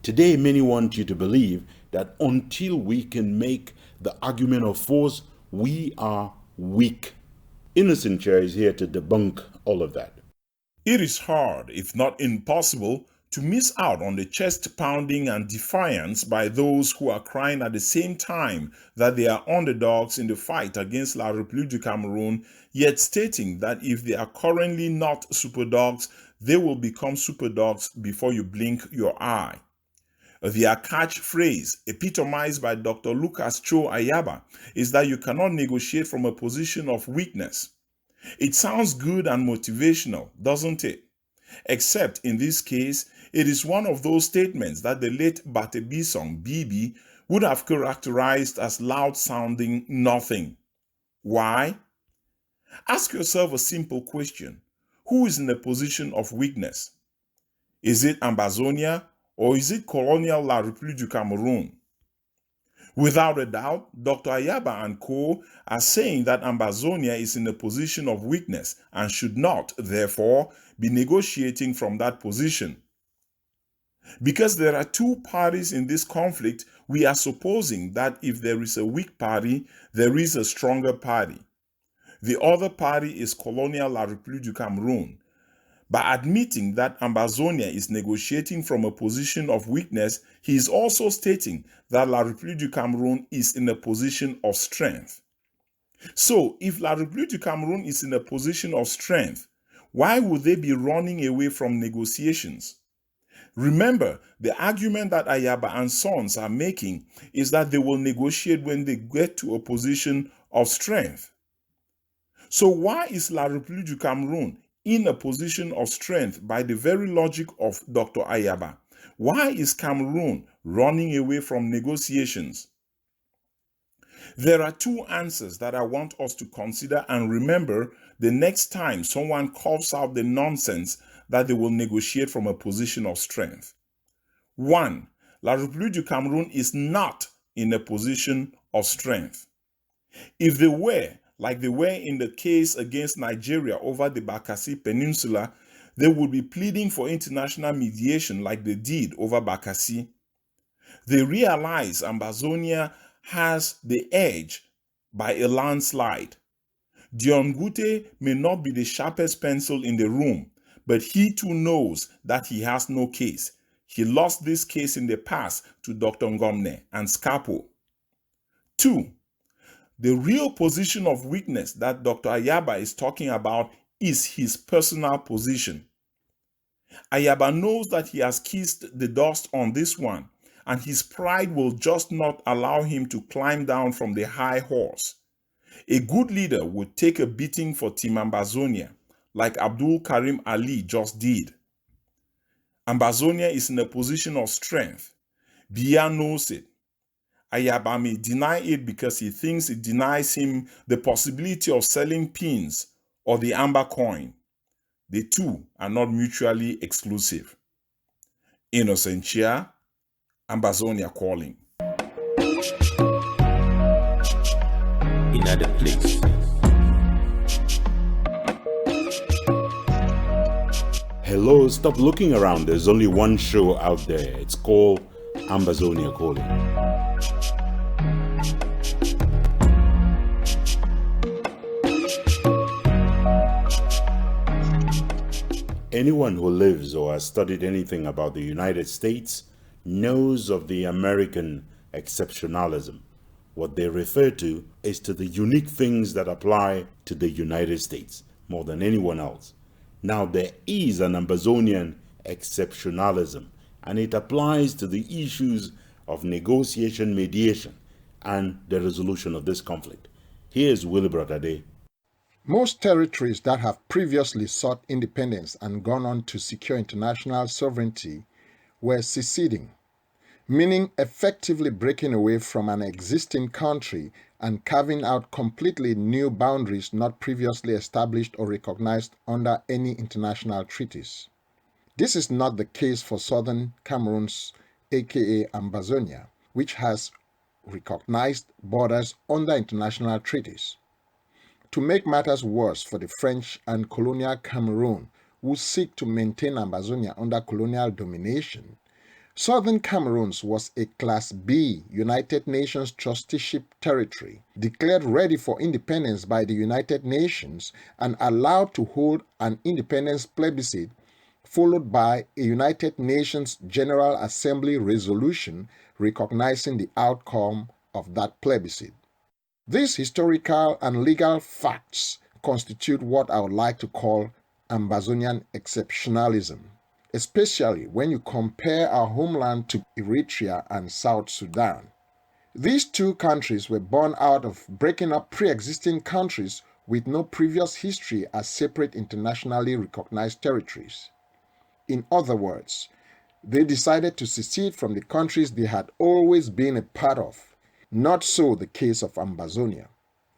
Today, many want you to believe that until we can make the argument of force, we are weak. Innocent Chair is here to debunk all of that. It is hard, if not impossible, to miss out on the chest pounding and defiance by those who are crying at the same time that they are underdogs in the fight against La République du Cameroon, yet stating that if they are currently not superdogs, they will become superdogs before you blink your eye. Their catchphrase, epitomized by Dr. Lucas Cho Ayaba, is that you cannot negotiate from a position of weakness. It sounds good and motivational, doesn't it? Except in this case, it is one of those statements that the late Batebisong Bibi would have characterized as loud-sounding nothing. Why? Ask yourself a simple question. who is in a position of weakness? Is it Ambazonia or is it Colonial La République du Cameroon? Without a doubt, Dr. Ayaba and co. are saying that Ambazonia is in a position of weakness and should not, therefore, be negotiating from that position. Because there are two parties in this conflict, we are supposing that if there is a weak party, there is a stronger party. The other party is Colonial La République du Cameroon. By admitting that Ambazonia is negotiating from a position of weakness, he is also stating that La République du Cameroon is in a position of strength. So, if La République du Cameroon is in a position of strength, why would they be running away from negotiations? Remember, the argument that Ayaba and Sons are making is that they will negotiate when they get to a position of strength. So why is La République du Cameroon in a position of strength by the very logic of Dr. Ayaba? Why is Cameroon running away from negotiations? There are two answers that I want us to consider and remember the next time someone coughs out the nonsense that they will negotiate from a position of strength. 1. La République du Cameroon is not in a position of strength. If they were, like they were in the case against Nigeria over the Bakassi Peninsula, they would be pleading for international mediation like they did over Bakassi. They realize Ambazonia has the edge by a landslide. Dion Gute may not be the sharpest pencil in the room, but he too knows that he has no case. He lost this case in the past to Dr. Ngomne and Scapo. 2. The real position of weakness that Dr. Ayaba is talking about is his personal position. Ayaba knows that he has kissed the dust on this one, and his pride will just not allow him to climb down from the high horse. A good leader would take a beating for Team Ambazonia, like Abdul Karim Ali just did. Ambazonia is in a position of strength. Biya knows it. Ayaba may deny it because he thinks it denies him the possibility of selling pins or the amber coin. The two are not mutually exclusive. Innocentia, Ambazonia Calling. Another place. Hello, stop looking around. There's only one show out there. It's called Ambazonia Calling. Anyone who lives or has studied anything about the United States knows of the American exceptionalism. What they refer to is to the unique things that apply to the United States more than anyone else. Now, there is an Ambazonian exceptionalism, and it applies to the issues of negotiation, mediation, and the resolution of this conflict. Here's Willie Bratade. Most territories that have previously sought independence and gone on to secure international sovereignty were seceding, meaning effectively breaking away from an existing country and carving out completely new boundaries not previously established or recognized under any international treaties. This is not the case for southern Cameroon's aka Ambazonia, which has recognized borders under international treaties. To make matters worse for the French and colonial Cameroon, who seek to maintain Ambazonia under colonial domination, Southern Cameroons was a Class B United Nations trusteeship territory, declared ready for independence by the United Nations and allowed to hold an independence plebiscite, followed by a United Nations General Assembly resolution recognizing the outcome of that plebiscite. These historical and legal facts constitute what I would like to call Ambazonian exceptionalism, especially when you compare our homeland to Eritrea and South Sudan. These two countries were born out of breaking up pre-existing countries with no previous history as separate internationally recognized territories. In other words, they decided to secede from the countries they had always been a part of. Not so the case of Ambazonia.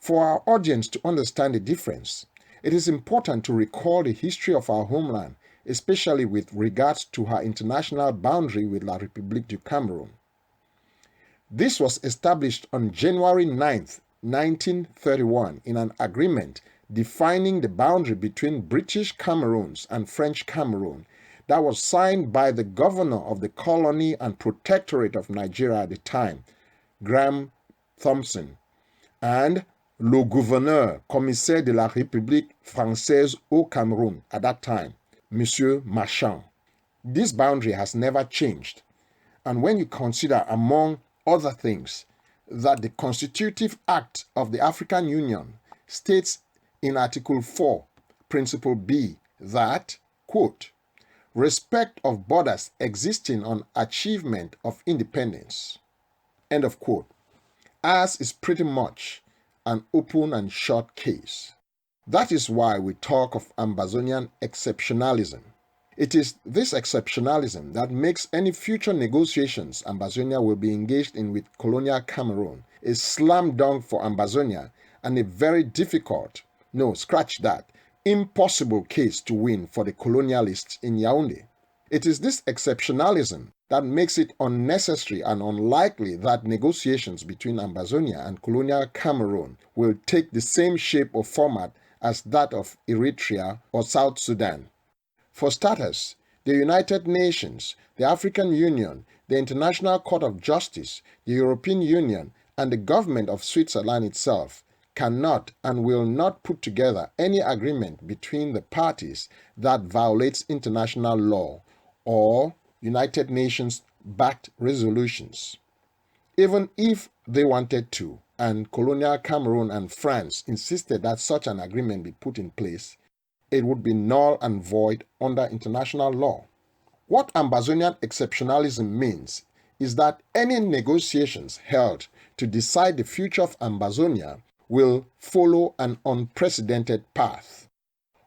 For our audience to understand the difference, It is important to recall the history of our homeland, especially with regards to her international boundary with La République du Cameroon. This was established on January 9th, 1931 in an agreement defining the boundary between British Cameroons and French Cameroon that was signed by the governor of the colony and protectorate of Nigeria at the time, Graham Thompson, and le gouverneur commissaire de la République française au Cameroun at that time, Monsieur Marchand. This boundary has never changed, and when you consider, among other things, that the Constitutive Act of the African Union states in Article 4, Principle B, that, quote, respect of borders existing on achievement of independence, end of quote, as is pretty much an open and short case. That is why we talk of Ambazonian exceptionalism. It is this exceptionalism that makes any future negotiations Ambazonia will be engaged in with colonial Cameroon a slam dunk for Ambazonia and a very difficult, no, scratch that, impossible case to win for the colonialists in Yaoundé. It is this exceptionalism that makes it unnecessary and unlikely that negotiations between Ambazonia and colonial Cameroon will take the same shape or format as that of Eritrea or South Sudan. For starters, the United Nations, the African Union, the International Court of Justice, the European Union, and the government of Switzerland itself cannot and will not put together any agreement between the parties that violates international law or United Nations-backed resolutions. Even if they wanted to, and colonial Cameroon and France insisted that such an agreement be put in place, it would be null and void under international law. What Ambazonian exceptionalism means is that any negotiations held to decide the future of Ambazonia will follow an unprecedented path.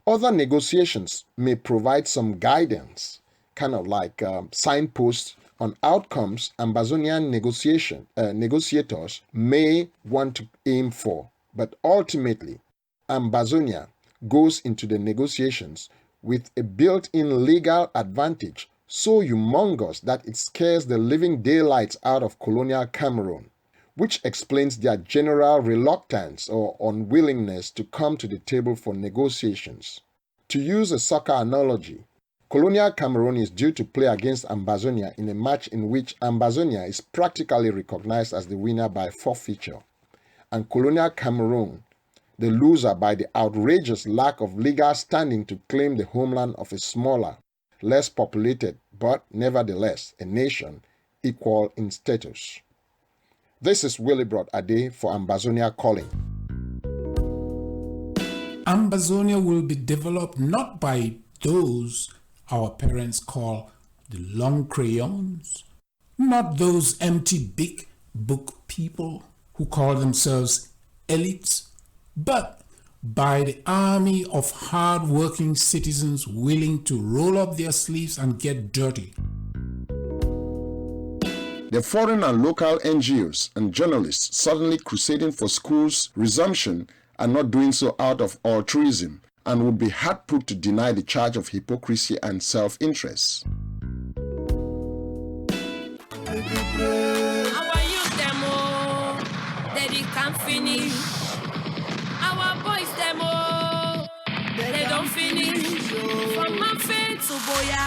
Other negotiations may provide some guidance, kind of like signposts on outcomes Ambazonian negotiators may want to aim for, but ultimately, Ambazonia goes into the negotiations with a built-in legal advantage so humongous that it scares the living daylights out of colonial Cameroon, which explains their general reluctance or unwillingness to come to the table for negotiations. To use a soccer analogy, colonial Cameroon is due to play against Ambazonia in a match in which Ambazonia is practically recognized as the winner by forfeiture, and colonial Cameroon the loser by the outrageous lack of legal standing to claim the homeland of a smaller, less populated, but nevertheless a nation equal in status. This is Willibrod Ade for Ambazonia Calling. Ambazonia will be developed not by those our parents call the long crayons, not those empty big book people who call themselves elites, but by the army of hard-working citizens willing to roll up their sleeves and get dirty. The foreign and local NGOs and journalists suddenly crusading for schools' resumption are not doing so out of altruism and would be hard put to deny the charge of hypocrisy and self-interest. Our youth demo, they can't finish. Our boys demo, they don't finish. From Manfred to Boya,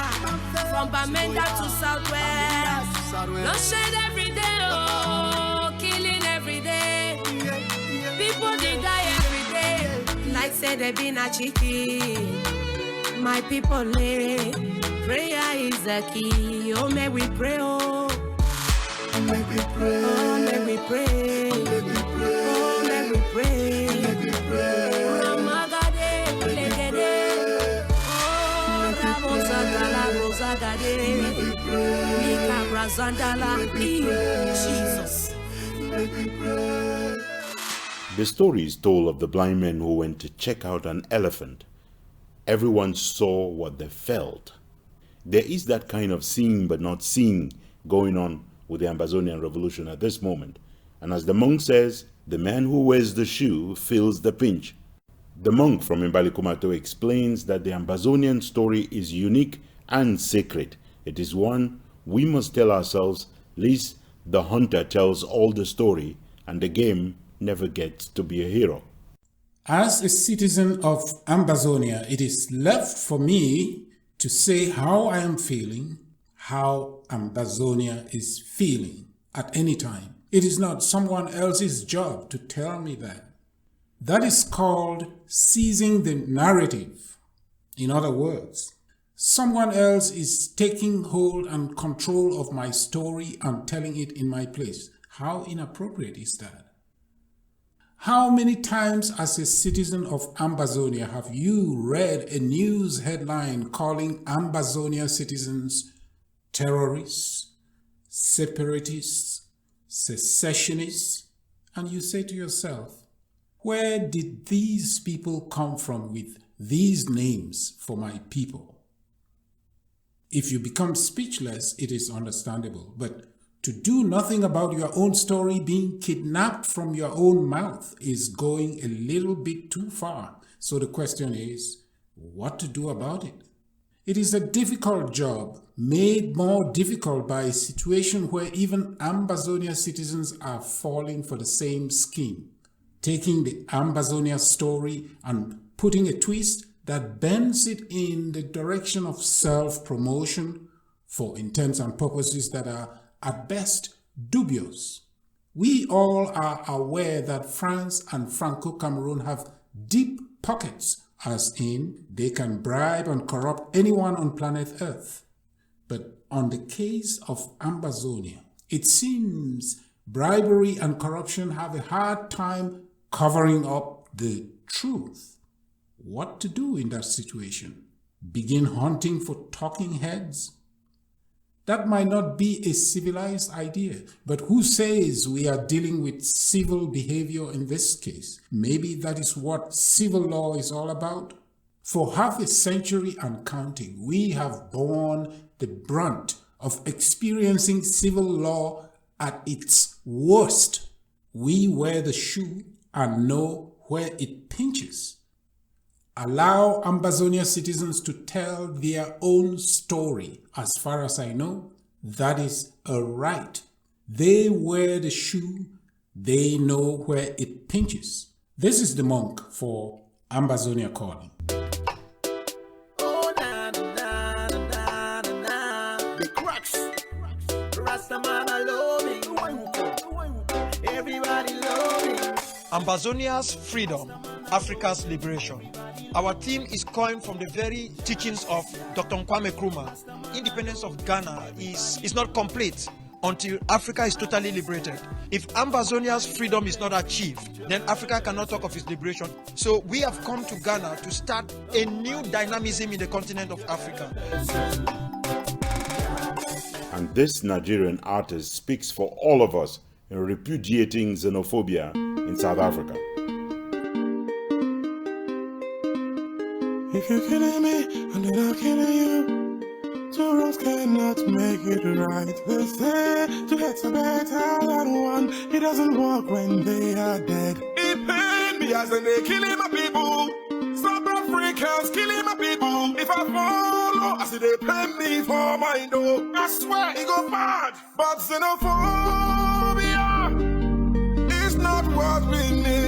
from Bamenda to Southwest. No shade every day, oh, killing every day. People they die every day. Like say they been a chicken. My people lay. Prayer is the key. Oh, may we pray, oh. May we pray. Oh, may we pray. May we pray. Oh, may we pray. May we pray. Jesus. The story is told of the blind men who went to check out an elephant. Everyone saw what they felt. There is that kind of seeing but not seeing going on with the Ambazonian revolution at this moment. And as the monk says, the man who wears the shoe feels the pinch. The monk from Imbalikumato explains that the Ambazonian story is unique and sacred. It is one we must tell ourselves, lest the hunter tells all the story and the game never gets to be a hero. As a citizen of Ambazonia, it is left for me to say how I am feeling, how Ambazonia is feeling at any time. It is not someone else's job to tell me that. That is called seizing the narrative. In other words, someone else is taking hold and control of my story and telling it in my place. How inappropriate is that? How many times as a citizen of Ambazonia have you read a news headline calling Ambazonia citizens terrorists, separatists, secessionists, and you say to yourself, where did these people come from with these names for my people? If you become speechless, it is understandable, but to do nothing about your own story being kidnapped from your own mouth is going a little bit too far. So the question is, what to do about it? It is a difficult job, made more difficult by a situation where even Ambazonia citizens are falling for the same scheme, taking the Ambazonia story and putting a twist that bends it in the direction of self-promotion for intents and purposes that are at best dubious. We all are aware that France and Franco-Cameroon have deep pockets, as in they can bribe and corrupt anyone on planet Earth. But on the case of Ambazonia, it seems bribery and corruption have a hard time covering up the truth. What to do in that situation? Begin hunting for talking heads? That might not be a civilized idea, but who says we are dealing with civil behavior in this case? Maybe that is what civil law is all about. For half a century and counting, we have borne the brunt of experiencing civil law at its worst. We wear the shoe and know where it pinches. Allow Ambazonia citizens to tell their own story. As far as I know, that is a right. They wear the shoe, they know where it pinches. This is the monk for Ambazonia Calling. The cracks. Rastaman alone. Everybody loving. Ambazonia's freedom, Africa's liberation. Our theme is coined from the very teachings of Dr. Kwame Nkrumah. Independence of Ghana is not complete until Africa is totally liberated. If Ambazonia's freedom is not achieved, then Africa cannot talk of its liberation. So we have come to Ghana to start a new dynamism in the continent of Africa. And this Nigerian artist speaks for all of us in repudiating xenophobia in South Africa. If you're killing me, and then I'm killing you. Two wrongs cannot make it right. They say two heads are better than one. It doesn't work when they are dead. It pain me as they killing my people. South Africans killing my people. If I follow, I see they pay me for my dough. I swear it go bad. But xenophobia is not what we need.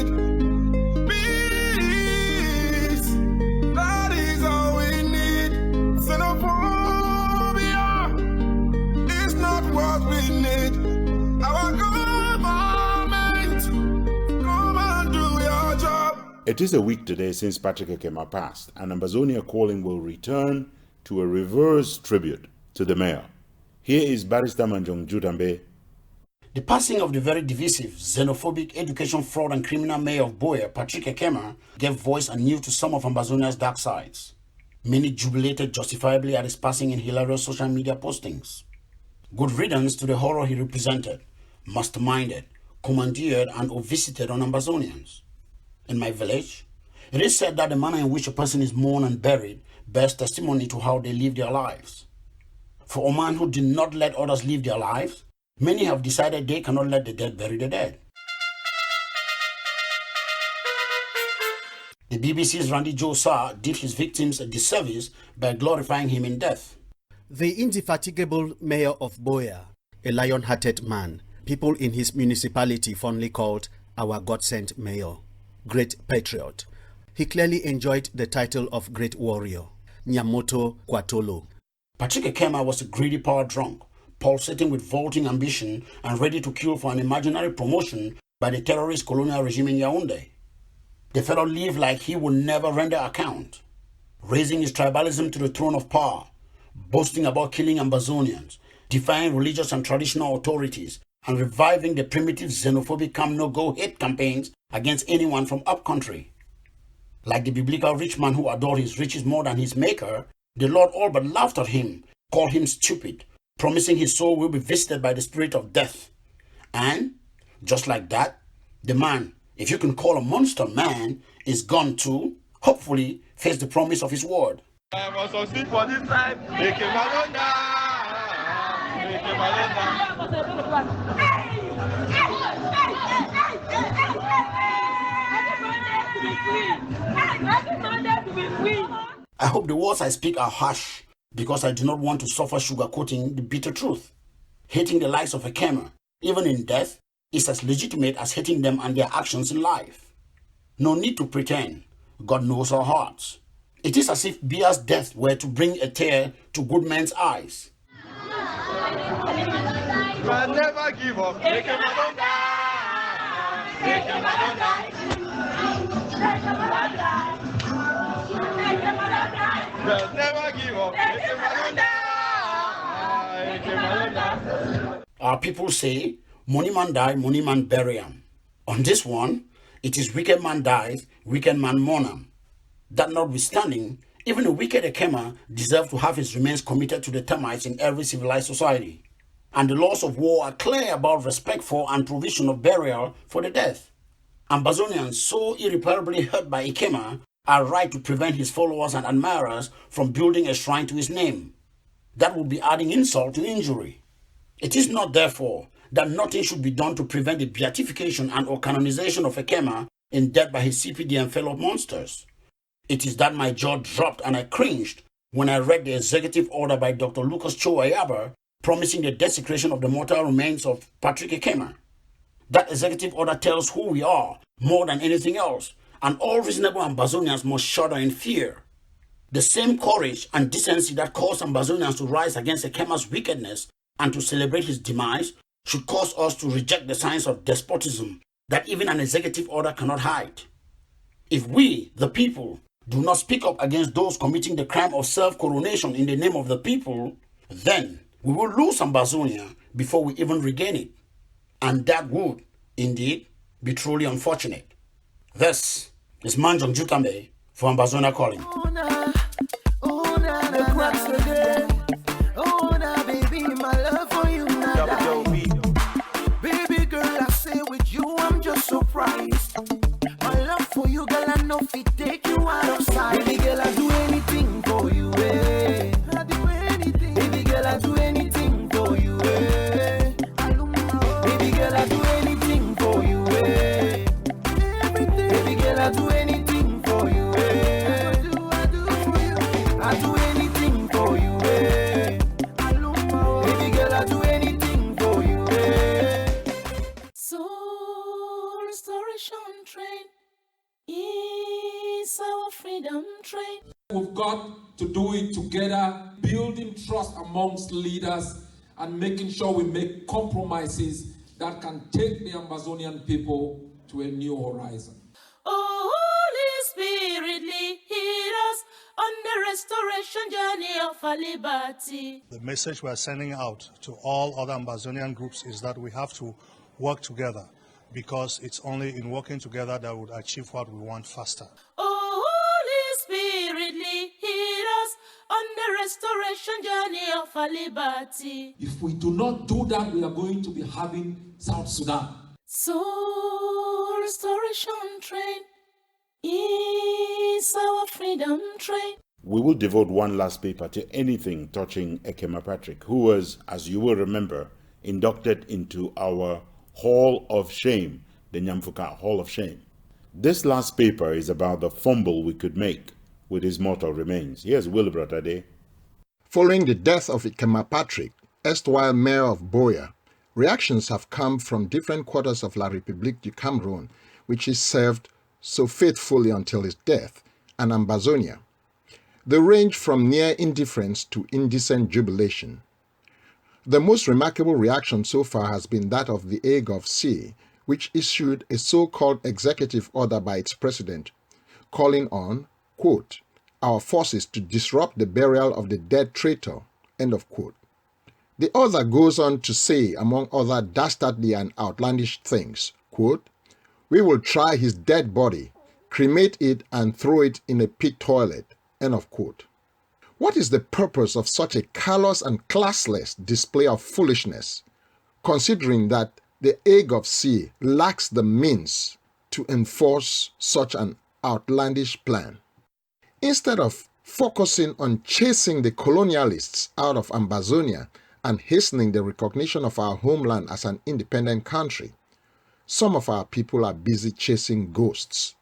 It is a week today since Patrick Ekema passed, and Ambazonia Calling will return to a reverse tribute to the mayor. Here is Barrister Manjong Jutambe. The passing of the very divisive, xenophobic, education fraud and criminal mayor of BOYO, Patrick Ekema, gave voice anew to some of Ambazonia's dark sides. Many jubilated justifiably at his passing in hilarious social media postings. Good riddance to the horror he represented, masterminded, commandeered and or visited on Ambazonians. In my village, it is said that the manner in which a person is mourned and buried bears testimony to how they live their lives. For a man who did not let others live their lives, many have decided they cannot let the dead bury the dead. The BBC's Randy Josa did his victims a disservice by glorifying him in death. The indefatigable mayor of Boya, a lion-hearted man, people in his municipality fondly called our God-sent mayor, great patriot. He clearly enjoyed the title of great warrior, Nyamoto Kwatolo. Patrick Ekema was a greedy power drunk, pulsating with vaulting ambition and ready to kill for an imaginary promotion by the terrorist colonial regime in Yaoundé. The fellow lived like he would never render account, raising his tribalism to the throne of power, boasting about killing Ambazonians, defying religious and traditional authorities, and reviving the primitive xenophobic come no go hate campaigns against anyone from upcountry. Like the biblical rich man who adored his riches more than his maker, the Lord all but laughed at him, called him stupid, promising his soul will be visited by the spirit of death. And, just like that, the man, if you can call a monster man, is gone to, hopefully, face the promise of his word. I must succeed for this time. Make him alone now. Make him alone now. I hope the words I speak are harsh, because I do not want to suffer sugarcoating the bitter truth. Hating the likes of Ekema, even in death, is as legitimate as hating them and their actions in life. No need to pretend. God knows our hearts. It is as if Bia's death were to bring a tear to good men's eyes. But never give up. Make him alone die. Make him alone die. Make him alone die. Make him alone die. But never give up. Make him alone die. Make him alone die. Our people say, money man die, money man bury him. On this one, it is wicked man dies, wicked man mourn him. That notwithstanding, even a wicked Ekema deserves to have his remains committed to the termites in every civilized society. And the laws of war are clear about respect for and provision of burial for the dead. Ambazonians so irreparably hurt by Ekema are right to prevent his followers and admirers from building a shrine to his name. That would be adding insult to injury. It is not, therefore, that nothing should be done to prevent the beatification and or canonization of Ekema in death by his CPD and fellow monsters. It is that my jaw dropped and I cringed when I read the executive order by Dr. Lucas Cho Ayaba promising the desecration of the mortal remains of Patrick Ekema. That executive order tells who we are more than anything else, and all reasonable Ambazonians must shudder in fear. The same courage and decency that caused Ambazonians to rise against Ekema's wickedness and to celebrate his demise should cause us to reject the signs of despotism that even an executive order cannot hide. If we, the people, do not speak up against those committing the crime of self-coronation in the name of the people, then we will lose Ambazonia before we even regain it. And that would, indeed, be truly unfortunate. This is Manjong Jutambe for Ambazonia Calling. Baby, my love for you now. Baby girl, I say with you, I'm just surprised. My love for you, girl, I know if it take you out of sight. Baby girl, I do anything for you, eh. I do anything. Baby girl, I do anything for you, eh. Baby girl, I do anything for you, eh. Everything. Baby girl, I do anything for you, eh. I do for you. I do anything for you, eh. Baby girl, I do anything for you, eh. Soul restoration train is our freedom train. We've got to do it together, building trust amongst leaders and making sure we make compromises that can take the Ambazonian people to a new horizon. Oh, Holy Spirit, lead us on the restoration journey of our liberty. The message we are sending out to all other Ambazonian groups is that we have to work together, because it's only in working together that we would achieve what we want faster. Oh, Holy Spirit, lead us on the restoration journey of our liberty. If we do not do that, we are going to be having South Sudan. Soul restoration train is our freedom train. We will devote one last paper to anything touching Ekema Patrick, who was, as you will remember, inducted into our Hall of Shame, the Nyamfuka Hall of Shame. This last paper is about the fumble we could make with his mortal remains. Here's Wilbert Ade. Following the death of Ikema Patrick, erstwhile mayor of Boya, reactions have come from different quarters of La République du Cameroun, which he served so faithfully until his death, and Ambazonia. They range from near indifference to indecent jubilation. The most remarkable reaction so far has been that of the AGOV-C, which issued a so-called executive order by its president, calling on, quote, our forces to disrupt the burial of the dead traitor, end of quote. The author goes on to say, among other dastardly and outlandish things, quote, we will try his dead body, cremate it and throw it in a pit toilet, end of quote. What is the purpose of such a callous and classless display of foolishness, considering that the AGOV-C lacks the means to enforce such an outlandish plan? Instead of focusing on chasing the colonialists out of Ambazonia and hastening the recognition of our homeland as an independent country, some of our people are busy chasing ghosts.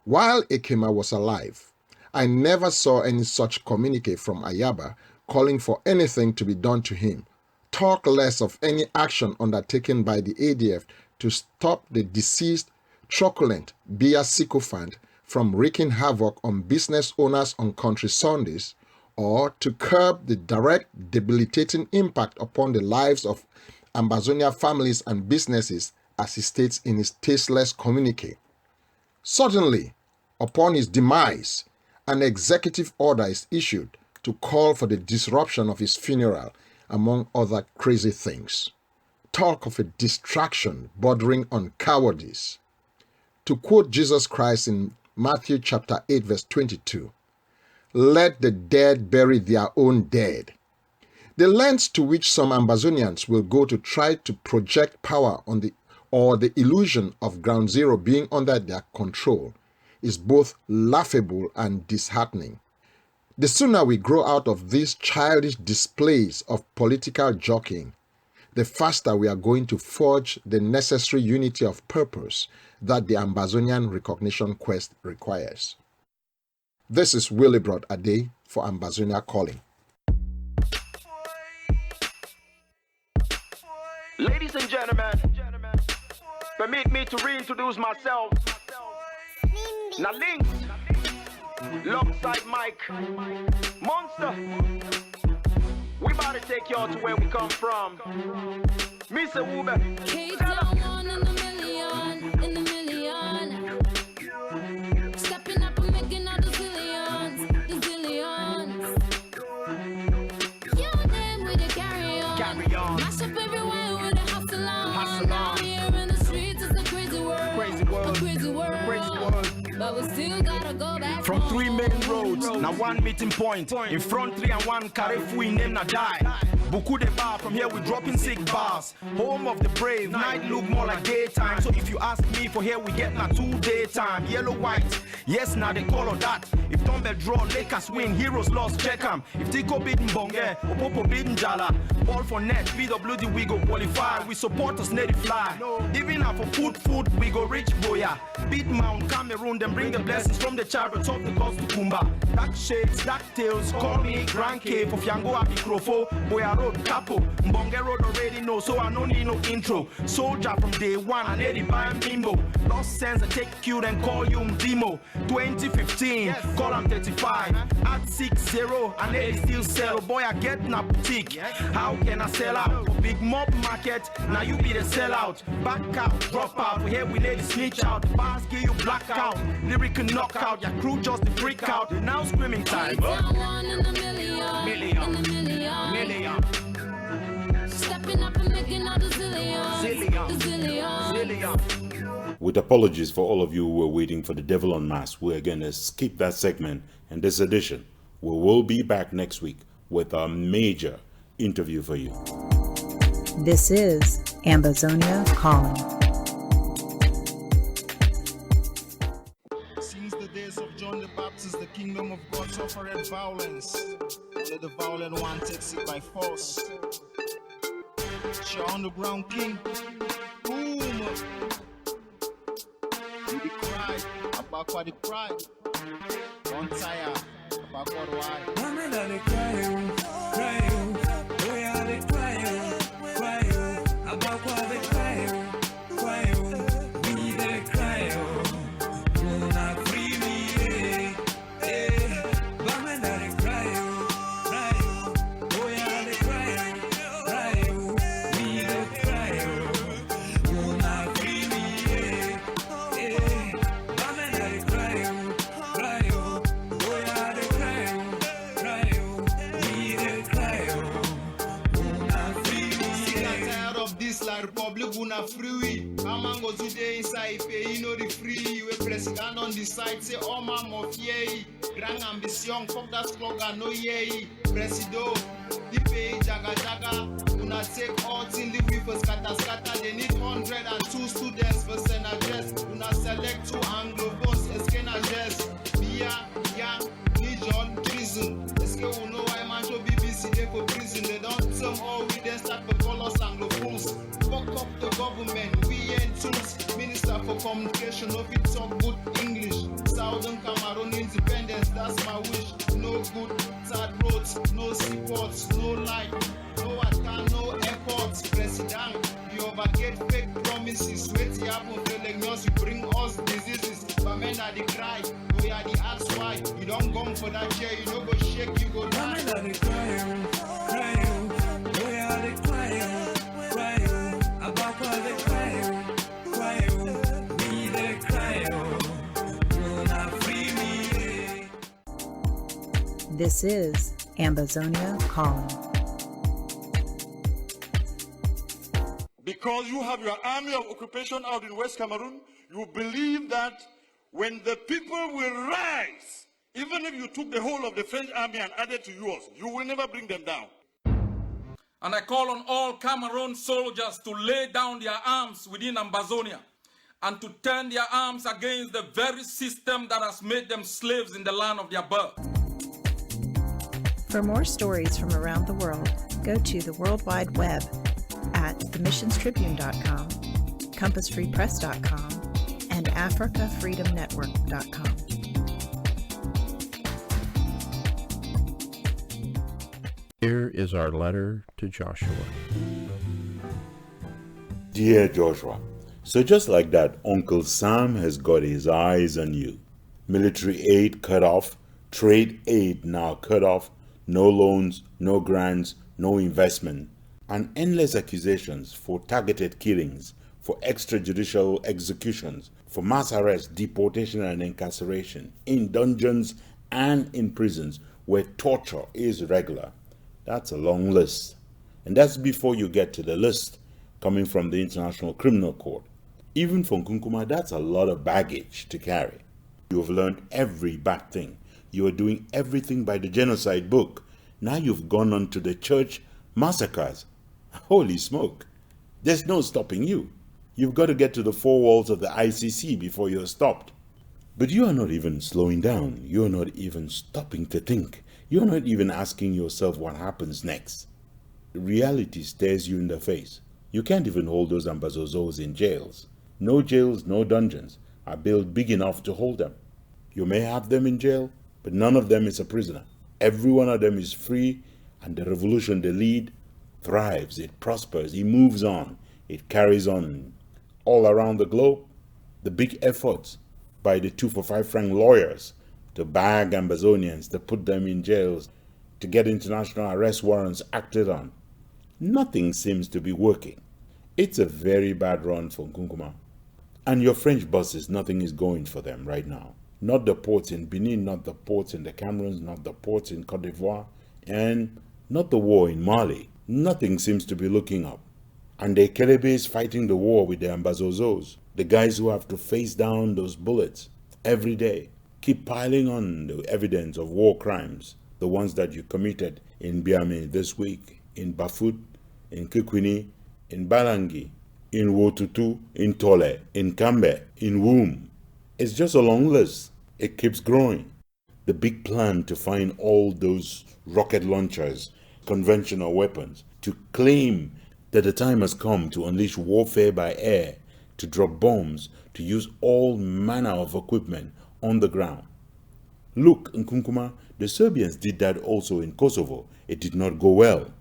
While Ikema was alive, I never saw any such communique from Ayaba calling for anything to be done to him, talk less of any action undertaken by the ADF to stop the deceased truculent Biya sycophant from wreaking havoc on business owners on country Sundays, or to curb the direct debilitating impact upon the lives of Ambazonia families and businesses, as he states in his tasteless communique. Suddenly, upon his demise, an executive order is issued to call for the disruption of his funeral, among other crazy things. Talk of a distraction bordering on cowardice. To quote Jesus Christ in Matthew chapter 8 verse 22, let the dead bury their own dead. The lengths to which some Ambazonians will go to try to project power on the illusion of Ground Zero being under their control is both laughable and disheartening. The sooner we grow out of these childish displays of political jockeying, the faster we are going to forge the necessary unity of purpose that the Ambazonian recognition quest requires. This is Wilbert Ade for Ambazonia Calling. Ladies and gentlemen, permit me to reintroduce myself. Now Links, alongside Mike, Monster, we about to take y'all to where we come from. Mr. Uber, in the million. Stepping up and making all the zillions. Your name with a carry on. Mash up everywhere with a hustle on. Now here in the streets it's a crazy world. But we still gotta go back from home. 3 main roads, now 1 meeting point. In front 3 and 1 Carrefour, name na die. Beaucoup de bar, from here we dropping sick bars. Home of the brave, night look more like daytime. So if you ask me, for here we get na 2 daytime. Yellow, white, yes, now they color that. If Tombe draw, Lakers win, heroes lost, check 'em. If Tico beaten Bonge, Opopo beaten Jala. Ball for net, BWD we go qualify. We support us native fly. Even now for food, we go reach Boya. Beat Mount Cameroon, then bring the blessings from the chariots of the gods to Kumba. Dark shades, dark tales, call me Grand Cave of Yango Abikrofo, Boya Road, Capo, Mbonge Road already know, so I don't need no intro. Soldier from day one, I need it by Bimbo. Lost sense, I take cute and call you Mdimo. 2015, call I'm 35. At 60, I need it still sell. Boy, I get na boutique. How can I sell out? For big mob market, now you be the sellout. Back out, drop out, here we need to snitch out. Bars give you blackout, lyrical knockout. Your crew just the freak out, now screaming time. One in a million. Stepping up and making all the zillions. With apologies for all of you who were waiting for the Devil on Mass, we're going to skip that segment in this edition. We will be back next week with a major interview for you. This is Ambazonia Calling. Since the days of John the Baptist, the kingdom of God suffered violence. Only the violent one takes it by force. You're underground king. Boom. the cry, Abakwa the cry. Don't tire, Abakwa the why. Women are the crying, crying. We are the crying, crying. Abakwa the crying, crying. We the crying. Una free me, women are the crying, crying. We are the crying, crying. We the crying. Una free me, women are the crying, crying. We are the crying, crying. We the crying. Una free me. Sick and tired of this like Republic una free. Amango today inside pay, you know the free. We president on the side say all my mafia. Grand ambition, fuck that slogan, no yay. Presido, the pay jaga jaga. Una take all till the we for scatter scatter. They need 102 students for Senate address. Una select 2 Anglo-Bones, escape address. Bia, Yang, Legion, prison. Escape will know why man show BBC they for prison. They don't term all we then start for call us Anglo-Fools. Fuck up the government, we ain't tools. Minister for communication, no fit talk good English. Southern Cameroon independence, that's my wish. No good, sad roads, no seaports, no light, no water, no airports. President, you overget fake promises. Wait till happen, feel like us, you bring us diseases. But men are the cry, we are the ask why. You don't come for that chair, you don't go shake, you go die. Women are the crying, crying. We are the crying, crying. Abakwa the crying, crying. We the crying. Una free me. This is Ambazonia Calling. Because you have your army of occupation out in West Cameroon, you believe that when the people will rise, even if you took the whole of the French army and added to yours, you will never bring them down. And I call on all Cameroon soldiers to lay down their arms within Ambazonia and to turn their arms against the very system that has made them slaves in the land of their birth. For more stories from around the world, go to the World Wide Web at themissionstribune.com, compassfreepress.com, and africafreedomnetwork.com. Here is our letter to Joshua. Dear Joshua, so just like that, Uncle Sam has got his eyes on you. Military aid cut off, trade aid now cut off, no loans, no grants, no investment, and endless accusations for targeted killings, for extrajudicial executions, for mass arrest, deportation, and incarceration, in dungeons and in prisons where torture is regular. That's a long list. And that's before you get to the list coming from the International Criminal Court. Even for Nkunkuma, that's a lot of baggage to carry. You have learned every bad thing. You are doing everything by the genocide book. Now you've gone on to the church massacres. Holy smoke. There's no stopping you. You've got to get to the 4 walls of the ICC before you're stopped. But you are not even slowing down. You're not even stopping to think. You're not even asking yourself what happens next. Reality stares you in the face. You can't even hold those ambazozos in jails. No jails, no dungeons are built big enough to hold them. You may have them in jail, but none of them is a prisoner. Every one of them is free, and the revolution they lead thrives, it prospers, it moves on, it carries on all around the globe. The big efforts by the 2 for 5 franc lawyers to bag Ambazonians, to put them in jails, to get international arrest warrants acted on. Nothing seems to be working. It's a very bad run for Nkunkuma. And your French bosses, nothing is going for them right now. Not the ports in Benin, not the ports in the Cameroons, not the ports in Cote d'Ivoire, and not the war in Mali. Nothing seems to be looking up. And the Kelebe is fighting the war with the Ambazozos, the guys who have to face down those bullets every day. Keep piling on the evidence of war crimes, the ones that you committed in Biame this week, in Bafut, in Kikwini, in Balangi, in Wotutu, in Tole, in Kambe, in Womb. It's just a long list. It keeps growing. The big plan to find all those rocket launchers, conventional weapons, to claim that the time has come to unleash warfare by air, to drop bombs, to use all manner of equipment on the ground. Look, Nkunkuma, the Serbians did that also in Kosovo. It did not go well.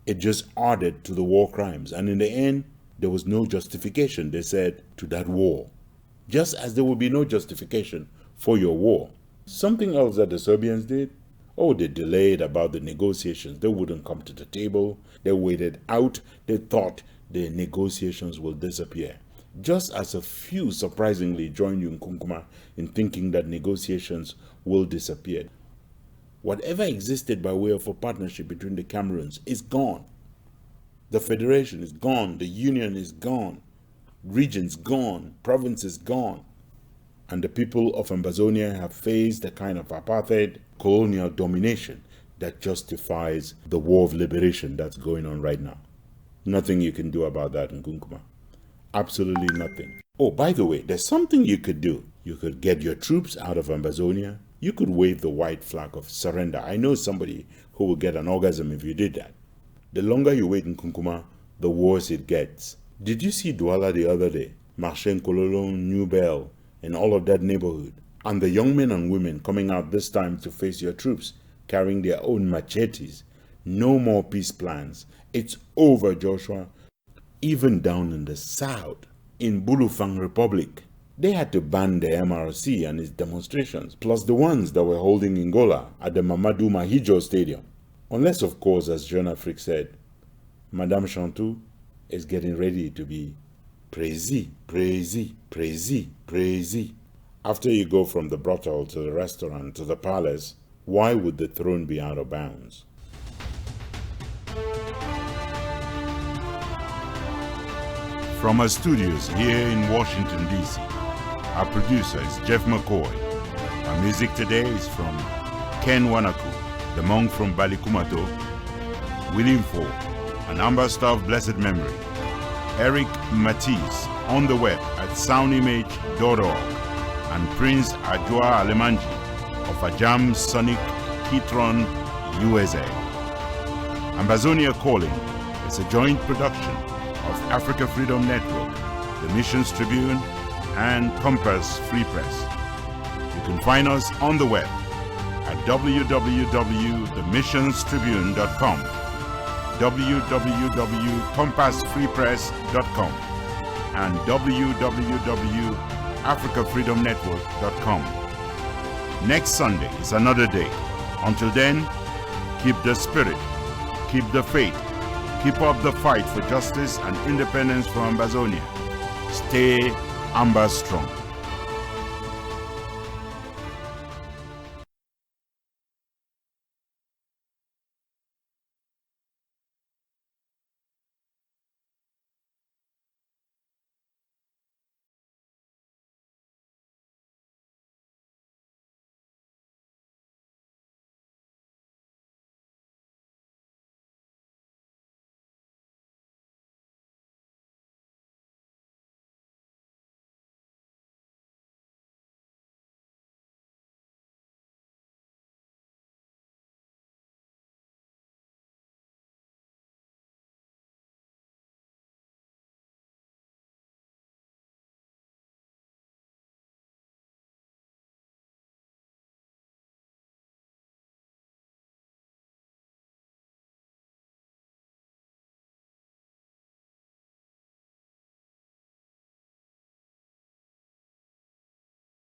It just added to the war crimes, and in the end, there was no justification, they said, to that war. Just as there will be no justification for your war. Something else that the Serbians did, oh, they delayed about the negotiations. They wouldn't come to the table. They waited out. They thought the negotiations will disappear. Just as a few surprisingly joined you, Nkunkuma, in thinking that negotiations will disappear. Whatever existed by way of a partnership between the Cameroons is gone. The federation is gone. The union is gone. Regions gone. Provinces gone. And the people of Ambazonia have faced the kind of apartheid, colonial domination that justifies the war of liberation that's going on right now. Nothing you can do about that, Nkunkuma. Absolutely nothing. Oh, by the way, there's something you could do. You could get your troops out of Ambazonia. You could wave the white flag of surrender. I know somebody who will get an orgasm if you did that. The longer you wait in Nkunkuma, the worse it gets. Did you see Douala the other day? Marché Nkololo, New Bell, and all of that neighborhood? And the young men and women coming out this time to face your troops, carrying their own machetes. No more peace plans. It's over, Joshua. Even down in the south, in Bulufang Republic, they had to ban the MRC and its demonstrations, plus the ones that were holding in Gola at the Mamadou Mahijo Stadium. Unless, of course, as Jeune Afrique said, Madame Chantou is getting ready to be praisée. After you go from the brothel to the restaurant to the palace, why would the throne be out of bounds? From our studios here in Washington, D.C., our producer is Jeff McCoy. Our music today is from Ken Wanaku, the monk from Balikumato, William Ford, an ambassador of blessed memory, Eric Matisse on the web at soundimage.org, and Prince Ajua Alemanji of Ajam Sonic Kitron, USA. Ambazonia Calling is a joint production of Africa Freedom Network, the Missions Tribune, and Compass Free Press. You can find us on the web at www.themissionstribune.com, www.compassfreepress.com, and www.africafreedomnetwork.com. Next Sunday is another day. Until then, keep the spirit, keep the faith, keep up the fight for justice and independence for Ambazonia. Stay Amba strong.